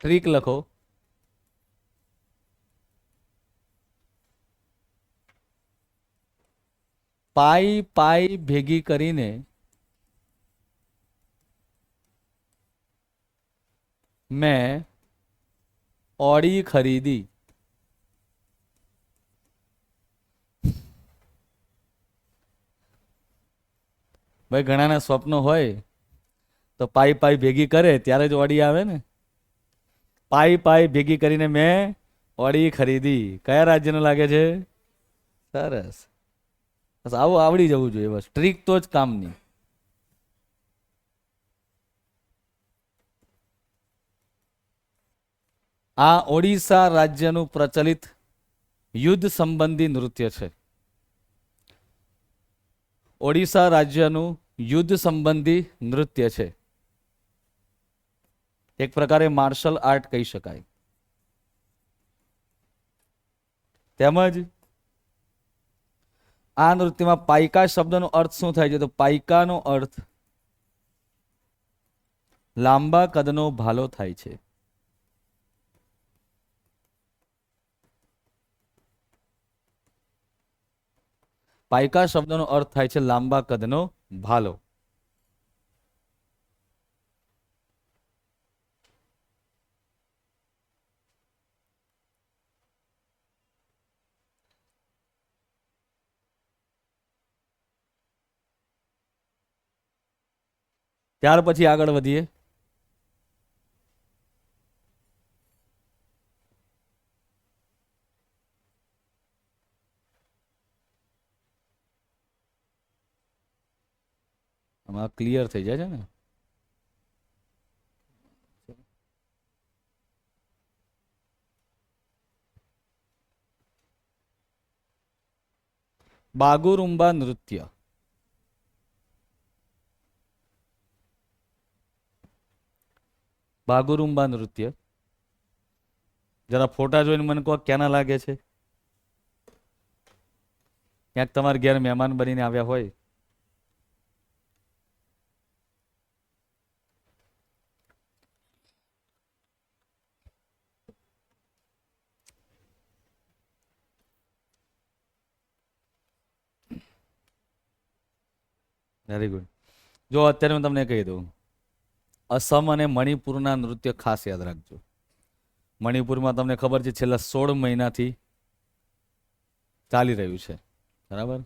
ટ્રીક લખો. પાઈ પાઈ ભેગી કરીને મેં ઓડી ખરીદી. ભાઈ ઘણાના સ્વપ્નો હોય તો પાઈ પાઈ ભેગી કરે ત્યારે જ ઓડી આવે ને. પાઈ પાઈ ભેગી કરીને મેં ઓડી ખરીદી. કયા રાજ્યનું લાગે છે? સરસ. બસ આવું આવડી જવું જોઈએ. બસ ટ્રીક તો જ કામની. આ ઓડિશા રાજ્યનું પ્રચલિત યુદ્ધ સંબંધી નૃત્ય છે. ઓડિશા રાજ્યનું યુદ્ધ સંબંધી નૃત્ય છે. એક પ્રકારે માર્શલ આર્ટ કહી શકાય. તેમજ આ નૃત્યમાં પાઇકા શબ્દનો અર્થ શું થાય છે? તો પાઇકાનો અર્થ લાંબા કદનો ભાલો થાય છે. પાઈકા શબ્દનો અર્થ થાય છે લાંબા કદનો ભાલો. ત્યાર પછી આગળ વધીએ. આમાં ક્લિયર થઈ જાય છે ને. બાગુરુમ્બા નૃત્ય. બાગુરુમ્બા નૃત્ય જરા ફોટા જોઈને મને કહો ક્યાંના લાગે છે. ક્યાંક તમારા ઘેર મહેમાન બનીને આવ્યા હોય. Very good. જો અત્યારે હું તમને કહી દઉં, અસમ અને મણિપુરના નૃત્ય ખાસ યાદ રાખજો. મણિપુરમાં તમને ખબર છે છેલ્લા 16 મહિનાથી ચાલી રહ્યું છે, બરાબર.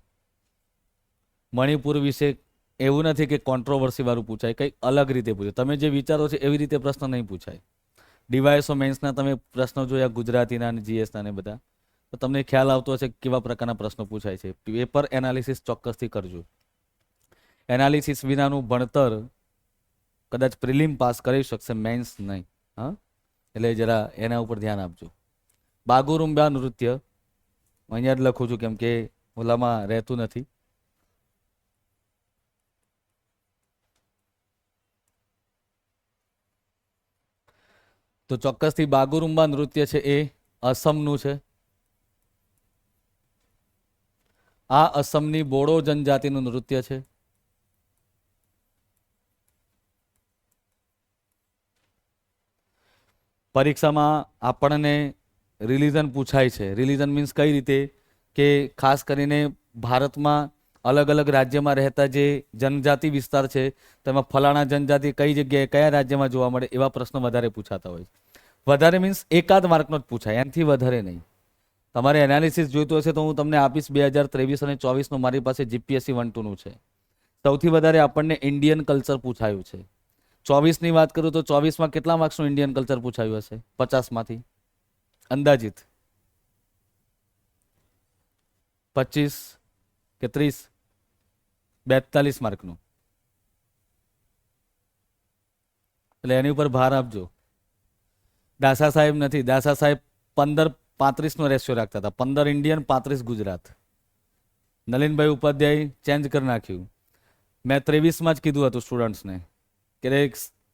મણિપુર વિશે એવું નથી કે કોન્ટ્રોવર્સી વાળું પૂછાય, કંઈક અલગ રીતે પૂછાય. તમે જે વિચારો છો એવી રીતે પ્રશ્ન નહીં પૂછાય. ડીવાયએસઓ મેન્સના તમે પ્રશ્નો જોયા, ગુજરાતીના અને જીએસના ને બધા, તો તમને ખ્યાલ આવતો હશે કેવા પ્રકારના પ્રશ્નો પૂછાય છે. પેપર એનાલિસિસ ચોક્કસથી કરજો. એનાલિસિસ વિનાનું ભણતર કદાચ પ્રિલિમ પાસ કરી શકશે, મેન્સ નહીં. હા, એટલે જરા એના ઉપર ધ્યાન આપજો. બાગુરુમ્બા નૃત્ય અહીંયા જ લખું છું કેમ કે ઓલામાં રહેતું નથી. તો ચોક્કસથી બાગુરુમ્બા નૃત્ય છે એ અસમનું છે. આ અસમની બોડો જનજાતિનું નૃત્ય છે. પરીક્ષામાં આપણને રિલિજન પૂછાય છે. રિલિજન મીન્સ કઈ રીતે કે ખાસ કરીને ભારતમાં અલગ અલગ રાજ્યમાં રહેતા જે જનજાતિ વિસ્તાર છે તેમાં ફલાણા જનજાતિ કઈ જગ્યાએ કયા રાજ્યમાં જોવા મળે એવા પ્રશ્નો વધારે પૂછાતા હોય. વધારે મીન્સ એકાદ માર્કનો જ પૂછાય, એનાથી વધારે નહીં. તમારે એનાલિસિસ જોઈતું હશે તો હું તમને આપીશ. 2023 અને 24નું મારી પાસે જીપીએસસી 1-2નું છે. સૌથી વધારે આપણને ઇન્ડિયન કલ્ચર પૂછાયું છે. 24ની વાત કરું તો 24માં કેટલા માર્ક્સનું ઇન્ડિયન કલ્ચર પૂછાયું હશે 50માંથી અંદાજિત? 25 કે 30? 42 માર્કનું. એટલે એની ઉપર ભાર આપજો. દાસા સાહેબ નથી, દાસા સાહેબ 15-35નો રેશિયો રાખતા હતા. 15 ઇન્ડિયન, 35 ગુજરાત. નલિનભાઈ ઉપાધ્યાય ચેન્જ કરી નાખ્યું. મેં 23માં જ કીધું હતું સ્ટુડન્ટ્સને કે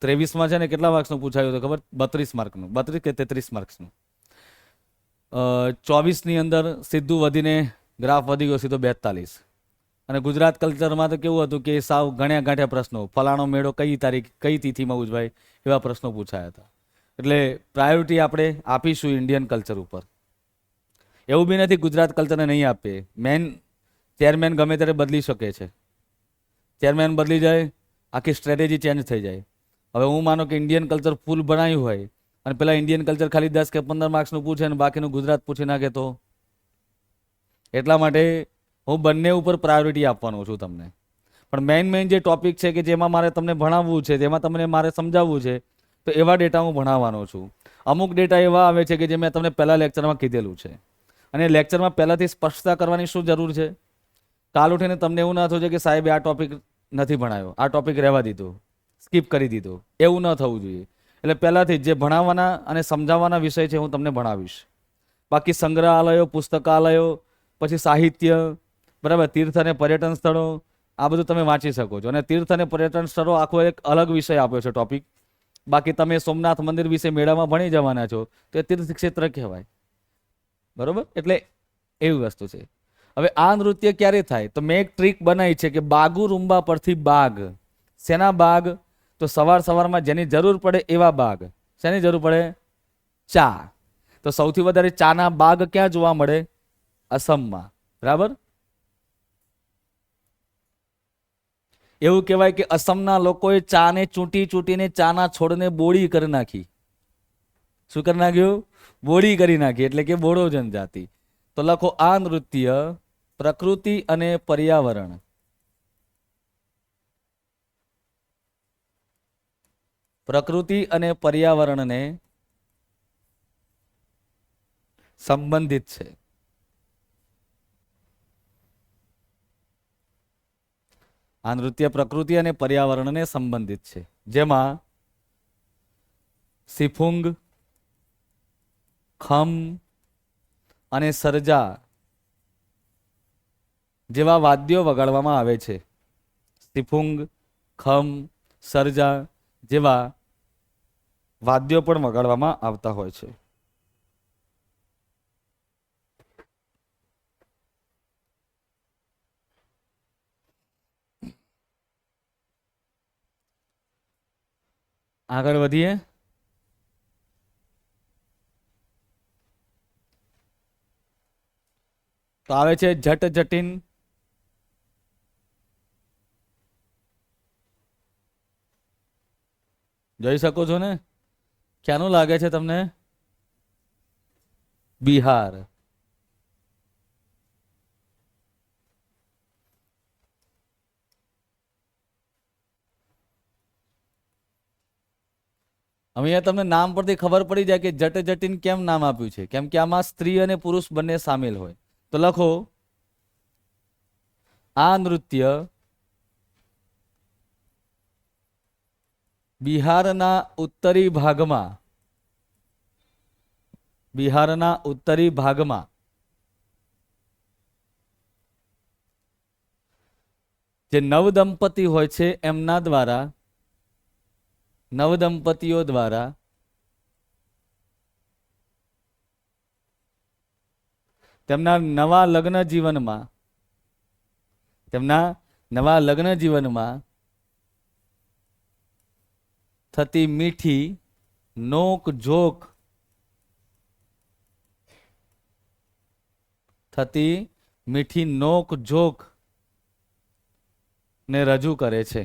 23માં છે ને કેટલા માર્ક્સનું પૂછાયું હતું ખબર? 32 માર્કનું, 32 કે 33 માર્ક્સનું. 24ની અંદર સીધું વધીને ગ્રાફ વધી ગયો સીધો 42. અને ગુજરાત કલ્ચરમાં તો કેવું હતું કે સાવ ગણ્યા ગાંઠ્યા પ્રશ્નો, ફલાણો મેળો કઈ તારીખ કઈ તિથિમાં ઉજવાય એવા પ્રશ્નો પૂછાયા હતા. એટલે પ્રાયોરિટી આપણે આપીશું ઇન્ડિયન કલ્ચર ઉપર. એવું બી નથી ગુજરાત કલ્ચરને નહીં આપીએ. મેન ચેરમેન ગમે ત્યારે બદલી શકે છે. ચેરમેન બદલી જાય, આખી સ્ટ્રેટેજી ચેન્જ થઈ જાય. હવે હું માનો કે ઇન્ડિયન કલ્ચર ફૂલ ભણાયું હોય અને પેલા ઇન્ડિયન કલ્ચર ખાલી 10 કે 15 માર્ક્સનું પૂછે અને બાકીનું ગુજરાત પૂછી નાખે તો? એટલા માટે હું બંને ઉપર પ્રાયોરિટી આપવાનો છું તમને. પણ મેઇન જે ટોપિક છે કે જેમાં મારે તમને ભણાવવું છે, જેમાં તમને મારે સમજાવવું છે, તો એવા ડેટા હું ભણાવવાનો છું. અમુક ડેટા એવા આવે છે કે જે મેં તમને પહેલા લેક્ચરમાં કીધેલું છે. અને લેક્ચરમાં પહેલાથી સ્પષ્ટતા કરવાની શું જરૂર છે? કાલ ઉઠીને તમને એવું ના થવું છે કે સાહેબે આ ટોપિક નથી ભણાયો, આ ટોપિક રહેવા દીધો, સ્કીપ કરી દીધો. એવું ન થવું જોઈએ. એટલે પહેલાથી જે ભણાવવાના અને સમજાવવાના વિષય છે હું તમને ભણાવીશ. બાકી સંગ્રહાલયો, પુસ્તકાલયો, પછી સાહિત્ય, બરાબર, તીર્થ અને પર્યટન સ્થળો, આ બધું તમે વાંચી શકો છો. અને તીર્થ અને પર્યટન સ્થળો આખો એક અલગ વિષય આપ્યો છે ટોપિક. બાકી તમે સોમનાથ મંદિર વિશે મેળામાં ભણી જવાના છો તો એ તીર્થ ક્ષેત્ર કહેવાય, બરોબર. એટલે એવી વસ્તુ છે. હવે આ નૃત્ય ક્યારે થાય? તો મેં એક ટ્રીક બનાવી છે કે બાગુરુમ્બા પરથી બાગ. શેના બાગ? તો સવારમાં જેની જરૂર પડે એવા બાગ. શેની જરૂર પડે? ચા. તો સૌથી વધારે ચાના બાગ ક્યાં જોવા મળે? અસમમાં, બરાબર. એવું કહેવાય કે અસમના લોકોએ ચાને ચૂંટી ચૂંટીને ચાના છોડને બોળી કરી નાખી. શું કરી નાખ્યું? બોળી કરી નાખી, એટલે કે બોડો જનજાતિ. તો લખો આ નૃત્ય પ્રકૃતિ અને પર્યાવરણ પર્યાવરણને સંબંધિત છે. આ નૃત્ય પ્રકૃતિ અને પર્યાવરણને સંબંધિત છે, જેમાં સિફુંગ, ખમ અને સરજા જેવા વાદ્યો વગાડવામાં આવે છે. સિફુંગ, ખમ, સરજા જેવા વાદ્યો પણ વગાડવામાં આવતા હોય છે. આગળ વધીએ. તો આવે છે જટ જટિન, જોઈ શકો છો ને? ક્યાંનું લાગે છે તમને? બિહાર. અહીંયા તમને નામ પરથી ખબર પડી જાય કે જટ જટિન કેમ નામ આપ્યું છે, કેમ કે આમાં સ્ત્રી અને પુરુષ બંને સામેલ હોય. તો લખો આ નૃત્ય બિહારના ઉત્તરી ભાગમાં જે નવદંપતિ હોય છે એમના દ્વારા, નવદંપતિઓ દ્વારા તેમના નવા લગ્ન જીવનમાં થતી મીઠી નોક જોક ને રજૂ કરે છે.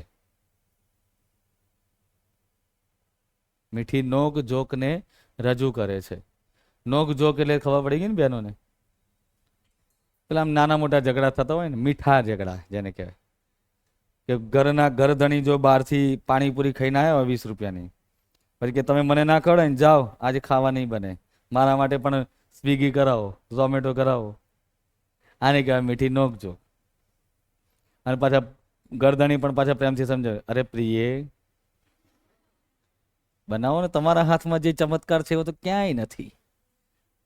મીઠી નોક જોક ને રજૂ કરે છે. નોક જોક એટલે ખબર પડી ગઈ ને બહેનોને? પેલા આમ નાના મોટા ઝઘડા થતા હોય ને, મીઠા ઝઘડા જેને કહેવાય. કે ઘરધણી જો બહારથી પાણીપુરી ખાઈને આવ્યા હોય 20 રૂપિયાની, પછી કે તમે મને ના ખવડાય ને જાઓ, આજે ખાવા નહીં બને, મારા માટે પણ સ્વિગી કરાવો, ઝોમેટો કરાવો. આને કહેવાય મીઠી નોક જોક. અને પાછા ઘરધણી પણ પાછા પ્રેમથી સમજાવે, અરે પ્રિયે બનાવો ને, તમારા હાથમાં જે ચમત્કાર છે એવો તો ક્યાંય નથી.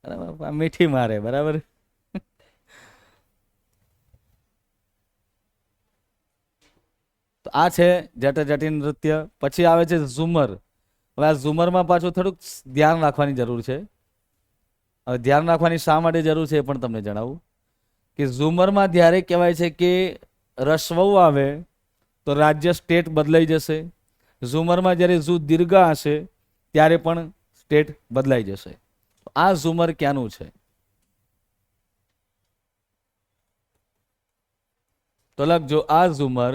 બરાબર, મીઠી મારે. બરાબર. તો આ છે જટ જટિન નૃત્ય. પછી આવે છે ઝુમર. હવે આ ઝુમરમાં પાછું થોડુંક ધ્યાન રાખવાની જરૂર છે. હવે ધ્યાન રાખવાની શા માટે જરૂર છે એ પણ તમને જણાવું કે ઝુમરમાં જ્યારે કહેવાય છે કે રસ્વઉ આવે તો રાજ્ય સ્ટેટ બદલાઈ જશે. ઝુમરમાં જ્યારે દીર્ઘ હશે ત્યારે પણ સ્ટેટ બદલાઈ જશે. આ ઝુમર ક્યાંનું છે? તો લખજો આ ઝુમર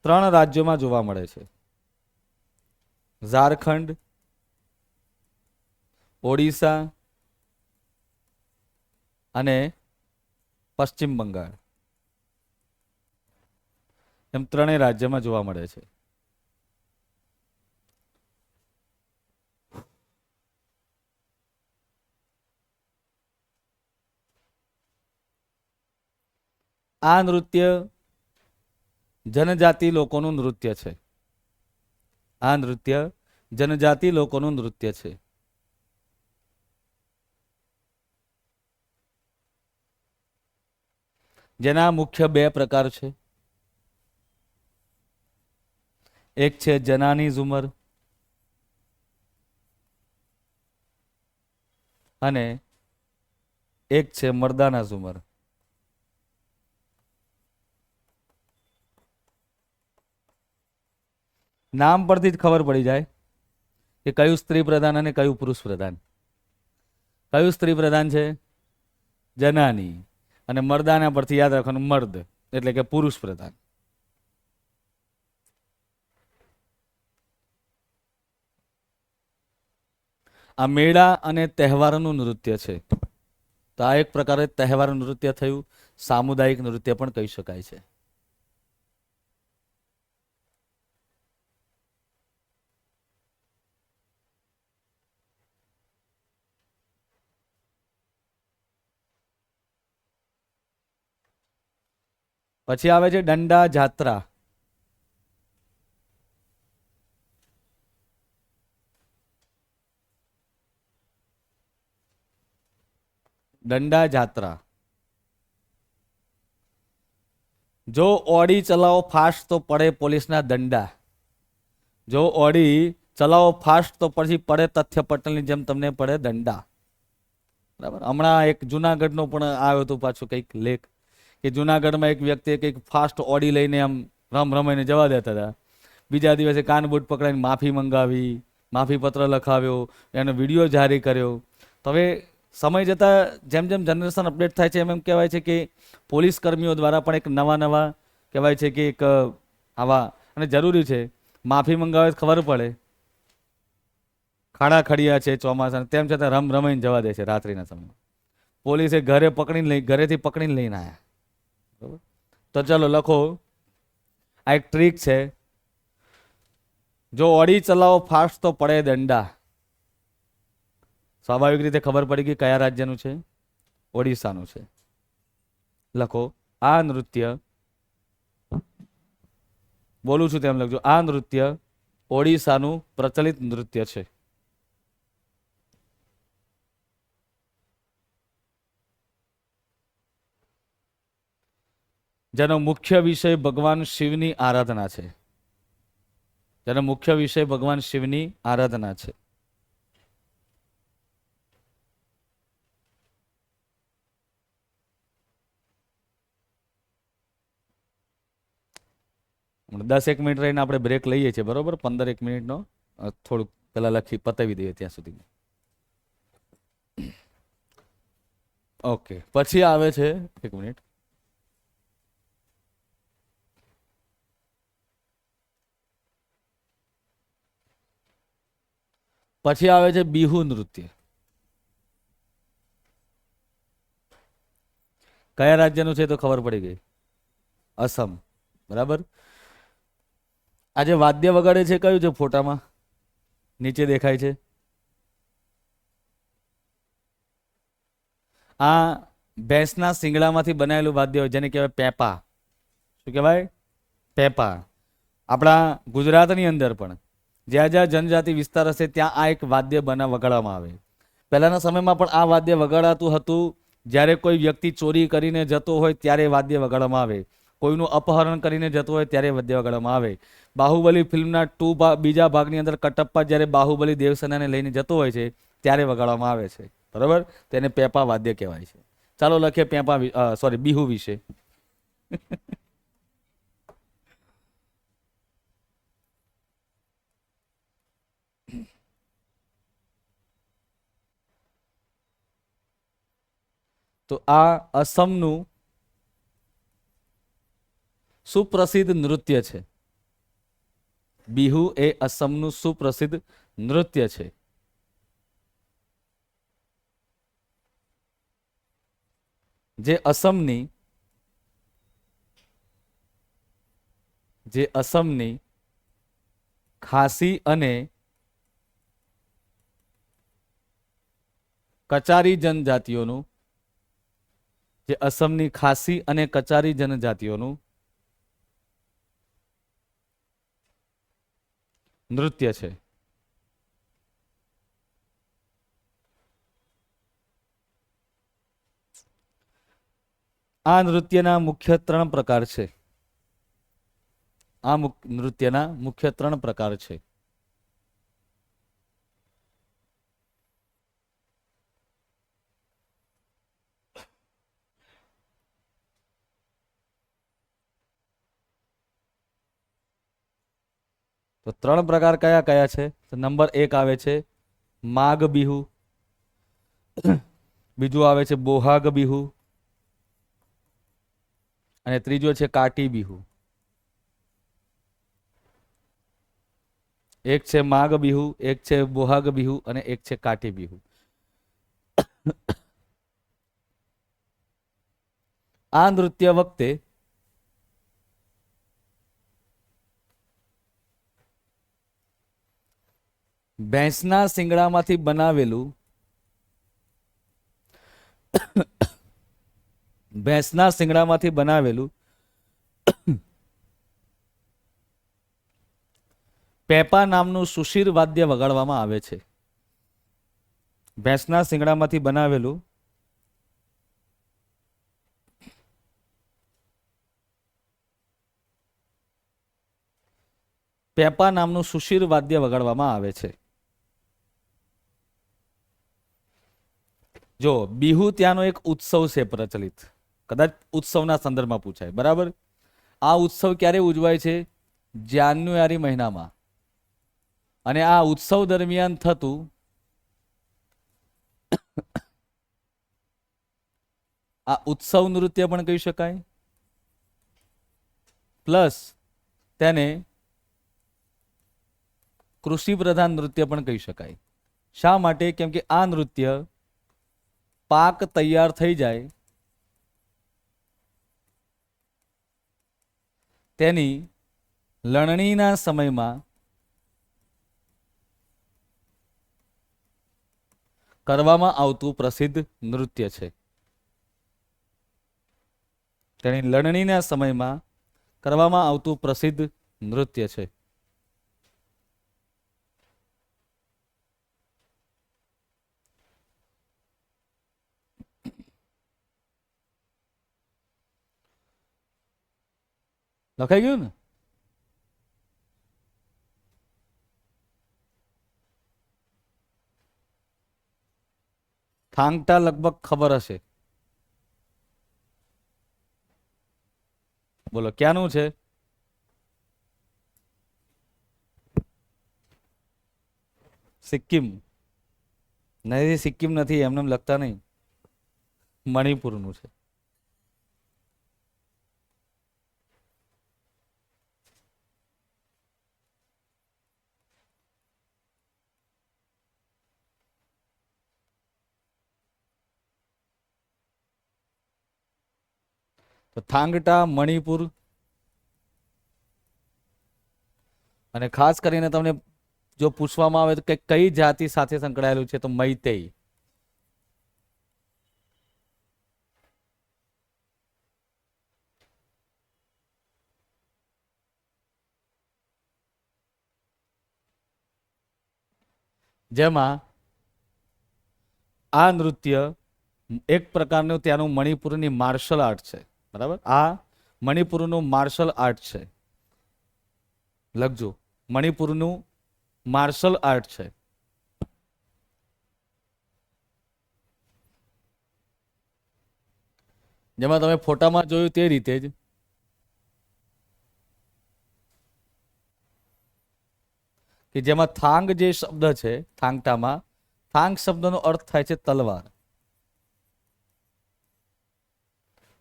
ત્રણ રાજ્યોમાં જોવા મળે છે: ઝારખંડ, ઓડિશા અને પશ્ચિમ બંગાળ. એમ ત્રણેય રાજ્યમાં જોવા મળે છે. આ નૃત્ય જનજાતિ લોકોનું નૃત્ય છે. આ નૃત્ય જનજાતિ લોકોનું નૃત્ય છે. જેના મુખ્ય બે પ્રકાર છે. એક છે જનાની ઝુમર અને એક છે મર્દાના ઝુમર. નામ પરથી જ ખબર પડી જાય કે કયું સ્ત્રી પ્રધાન અને કયું પુરુષ પ્રધાન. કયું સ્ત્રી પ્રધાન છે? જનાની. અને મર્દાના પરથી યાદ રાખવાનું મર્દ એટલે કે પુરુષ પ્રધાન. આ મેળા અને તહેવારનું નૃત્ય છે. તો આ એક પ્રકારે તહેવાર નૃત્ય થયું, સામુદાયિક નૃત્ય પણ કહી શકાય છે. પછી આવે છે દંડા જાત્રા. દંડા જાત્રા. જો ઓડી ચલાવો ફાસ્ટ તો પડે પોલીસના દંડા. જો ઓડી ચલાવો ફાસ્ટ તો પછી પડે તથ્ય પટેલની જેમ તમને પડે દંડા. બરાબર. હમણાં એક જુનાગઢનો પણ આવ્યો હતો પાછું કંઈક લેખ કે જુનાગઢમાં એક વ્યક્તિએ કંઈક ફાસ્ટ ઓડી લઈને આમ રમાઈને જવા દેતા હતા. બીજા દિવસે કાનબૂટ પકડાઈને માફી મંગાવી, માફી પત્ર લખાવ્યો, એનો વિડીયો જારી કર્યો. તો હવે સમય જતાં જેમ જેમ જનરેશન અપડેટ થાય છે એમ એમ કહેવાય છે કે પોલીસ કર્મીઓ દ્વારા પણ એક નવા કહેવાય છે કે એક આવા, અને જરૂરી છે, માફી મંગાવે ખબર પડે ખાડા ખડિયા છે ચોમાસા, તેમ છતાં રમાઈને જવા દે છે રાત્રિના સમયમાં. પોલીસે ઘરેથી પકડીને લઈને આવ્યા. બરાબર. તો ચલો લખો, આ એક ટ્રીક છે. જો ઓડી ચલાવો ફાસ્ટ તો પડે દંડા. સ્વાભાવિક રીતે ખબર પડી ગઈ કયા રાજ્યનું છે, ઓડિશાનું છે. લખો, આ નૃત્ય, બોલું છું તેમ લખજો, આ નૃત્ય ઓડિશાનું પ્રચલિત નૃત્ય છે. જેનો મુખ્ય વિષય ભગવાન શિવની આરાધના છે. જેનો મુખ્ય વિષય ભગવાન શિવની આરાધના છે. દસ એક મિનિટ રહીને આપણે બ્રેક લઈએ છીએ, બરોબર? 15 મિનિટનો થોડુંક પેલા લખી પતાવી દઈએ ત્યાં સુધી. ઓકે, પછી આવે છે, એક મિનિટ, પછી આવે છે બિહુ નૃત્ય. કયા રાજ્યનું છે તો ખબર પડી ગઈ, અસમ. બરાબર. આજે વાદ્ય વગાડે છે કયું છે ફોટામાં નીચે દેખાય છે? આ ભેંસના શિંગડામાંથી બનાવેલું વાદ્ય હોય જેને કહેવાય પેપા. શું કહેવાય? પેપા. આપણા ગુજરાતની અંદર પણ જ્યાં જ્યાં જનજાતિ વિસ્તાર હશે ત્યાં આ એક વાદ્ય વગાડવામાં આવે. પહેલાના સમયમાં પણ આ વાદ્ય વગાડાતું હતું. જ્યારે કોઈ વ્યક્તિ ચોરી કરીને જતો હોય ત્યારે વાદ્ય વગાડવામાં આવે, કોઈનું અપહરણ કરીને જતો હોય ત્યારે વાદ્ય વગાડવામાં આવે. બાહુબલી ફિલ્મના બીજા ભાગની અંદર કટપ્પા જ્યારે બાહુબલી દેવસેનાને લઈને જતો હોય છે ત્યારે વગાડવામાં આવે છે. બરાબર. તેને પેપા વાદ્ય કહેવાય છે. ચાલો લખીએ બિહુ વિશે. તો આ અસમનું સુપ્રસિદ્ધ નૃત્ય છે. બિહુ એ અસમનું સુપ્રસિદ્ધ નૃત્ય છે. જે અસમની ખાસી અને કચારી જનજાતિઓનું, જે અસમની ખાસી અને કચારી જનજાતિઓનું નૃત્ય છે. આ નૃત્યના મુખ્ય 3 પ્રકાર છે. આ નૃત્યના મુખ્ય 3 પ્રકાર છે. તો 3 પ્રકાર કયા કયા છે? તો નંબર 1 આવે છે માઘ બિહુ, બીજું આવે છે બોહાગ બિહુ, અને ત્રીજો છે કાટી બિહુ. એક છે માઘ બિહુ, એક છે બોહાગ બિહુ અને એક છે કાટી બિહુ. આ નૃત્ય વખતે ભેંસના શિંગડામાંથી બનાવેલું ભેંસના શિંગડામાંથી બનાવેલું પેપા નામનું સુશીર વાદ્ય વગાડવામાં આવે છે. ભેંસના શિંગડામાંથી બનાવેલું પેપા નામનું સુશીર વાદ્ય વગાડવામાં આવે છે. જો બિહુ ત્યાંનો એક ઉત્સવ છે પ્રચલિત, કદાચ ઉત્સવના સંદર્ભમાં પૂછાય, બરાબર. આ ઉત્સવ ક્યારે ઉજવાય છે? જાન્યુઆરી મહિનામાં. અને આ ઉત્સવ દરમિયાન થતું આ ઉત્સવ નૃત્ય પણ કહી શકાય, પ્લસ તેને કૃષિ પ્રધાન નૃત્ય પણ કહી શકાય. શા માટે? કેમ કે આ નૃત્ય પાક તૈયાર થઈ જાય તેની લણણીના સમયમાં કરવામાં આવતું પ્રસિદ્ધ નૃત્ય છે. તેની લણણીના સમયમાં કરવામાં આવતું પ્રસિદ્ધ નૃત્ય છે. લખાઈ ગયું ને? થાંગટા લગભગ ખબર હશે. બોલો ક્યાંનું છે? સિક્કિમ નહીં, સિક્કિમ નથી, એમને લખતા નહીં, મણિપુરનું છે. તો થાંગટા મણિપુર, અને ખાસ કરીને તમને જો પૂછવામાં આવે તો કે કઈ જાતિ સાથે સંકળાયેલું છે, તો મૈતેઈ. જેમાં આ નૃત્ય એક પ્રકારનું ત્યાંનું મણિપુરની માર્શલ આર્ટ છે, બરાબર. આ મણિપુરનું માર્શલ આર્ટ છે, લખજો, મણિપુરનું માર્શલ આર્ટ છે. જેમાં તમે ફોટામાં જોયું તે રીતે જ કે જેમાં થાંગ જે શબ્દ છે, થાંગટામાં થાંગ શબ્દનો અર્થ થાય છે તલવાર,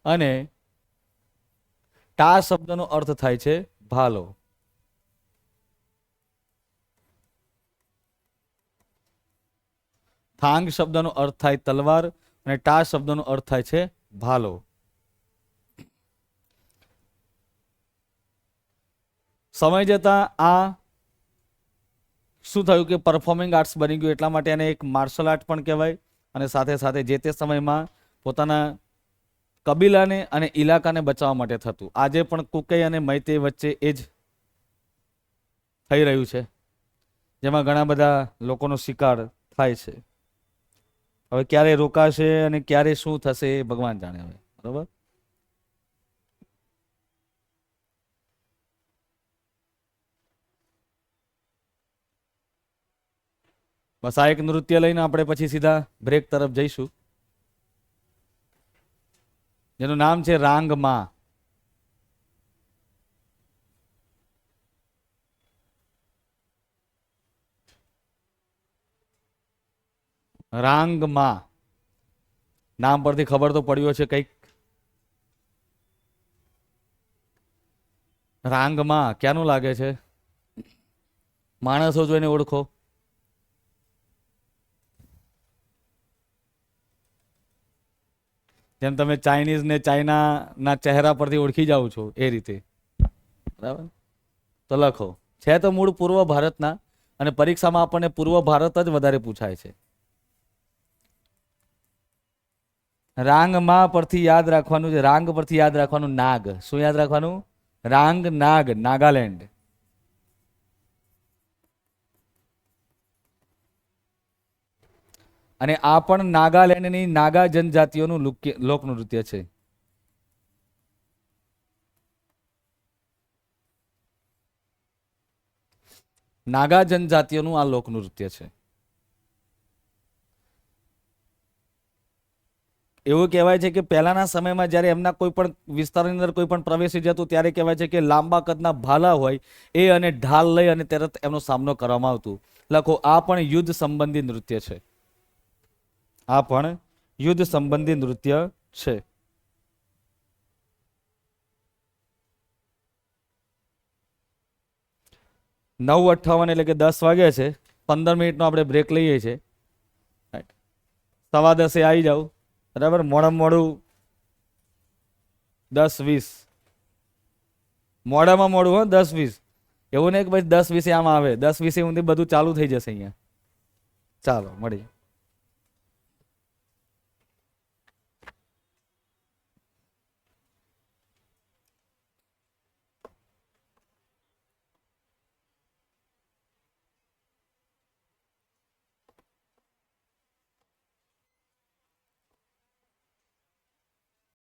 અને ટા શબ્દનો અર્થ થાય છે ભાલો. થાંગ શબ્દનો અર્થ થાય તલવાર અને ટા શબ્દનો અર્થ થાય છે ભાલો. સમય જતા આ શું થયું કે પરફોર્મિંગ આર્ટ્સ બની ગયું, એટલા માટે એને એક માર્શલ આર્ટ પણ કહેવાય. અને સાથે સાથે જે તે સમયમાં પોતાના કબીલાને અને ઇલાકાને બચાવવા માટે થતું. આજે પણ કુકઈ અને મૈતેઈ વચ્ચે એ જ થઈ રહ્યું છે, જેમાં ઘણા બધા લોકોનો શિકાર થાય છે. હવે ક્યારે રોકાશે અને ક્યારે શું થશે એ ભગવાન જાણે. હવે બરોબર, બસ આ એક નૃત્ય લઈને આપણે પછી સીધા બ્રેક તરફ જઈશું, જેનું નામ છે રાંગમા. રાંગમા નામ પરથી ખબર તો પડ્યો છે કંઈક. રાંગમાં ક્યાંનું લાગે છે? માણસો જોઈને ઓળખો. જેમ તમે ચાઇનીઝ ને ચાઇનાના ચહેરા પરથી ઓળખી જાઓ છો એ રીતે, બરાબર? તો લખો. છે તો મૂળ પૂર્વ ભારતના, અને પરીક્ષામાં આપણને પૂર્વ ભારત જ વધારે પૂછાય છે. રાંગમાં પરથી યાદ રાખવાનું છે. રાંગ પરથી યાદ રાખવાનું નાગ. શું યાદ રાખવાનું? રાંગ નાગ, નાગાલેન્ડ. અને આ પણ નાગાલેન્ડની નાગા જનજાતિઓનું લોકનૃત્ય છે. નાગા જનજાતિઓનું આ લોકનૃત્ય છે. એવું કહેવાય છે કે પહેલાના સમયમાં જ્યારે એમના કોઈ પણ વિસ્તારની અંદર કોઈ પણ પ્રવેશી જતું ત્યારે કહેવાય છે કે લાંબા કદના ભાલા હોય એ અને ઢાલ લઈ અને તરત એમનો સામનો કરવામાં આવતું. લખો, આ પણ યુદ્ધ સંબંધી નૃત્ય છે. આ પણ યુદ્ધ સંબંધી નૃત્ય છે. 9:58 એટલે કે 10 વાગ્યા છે. 15 મિનિટનો આપણે બ્રેક લઈએ છીએ. 10:15 આવી જાવ, બરાબર? મોડામાં મોડું 10:20, મોડામાં મોડું હો 10:20. એવું નહીં કે ભાઈ 10:20 આમ આવે, 10:20 સુધી બધું ચાલુ થઈ જશે અહીંયા. ચાલો મળીએ.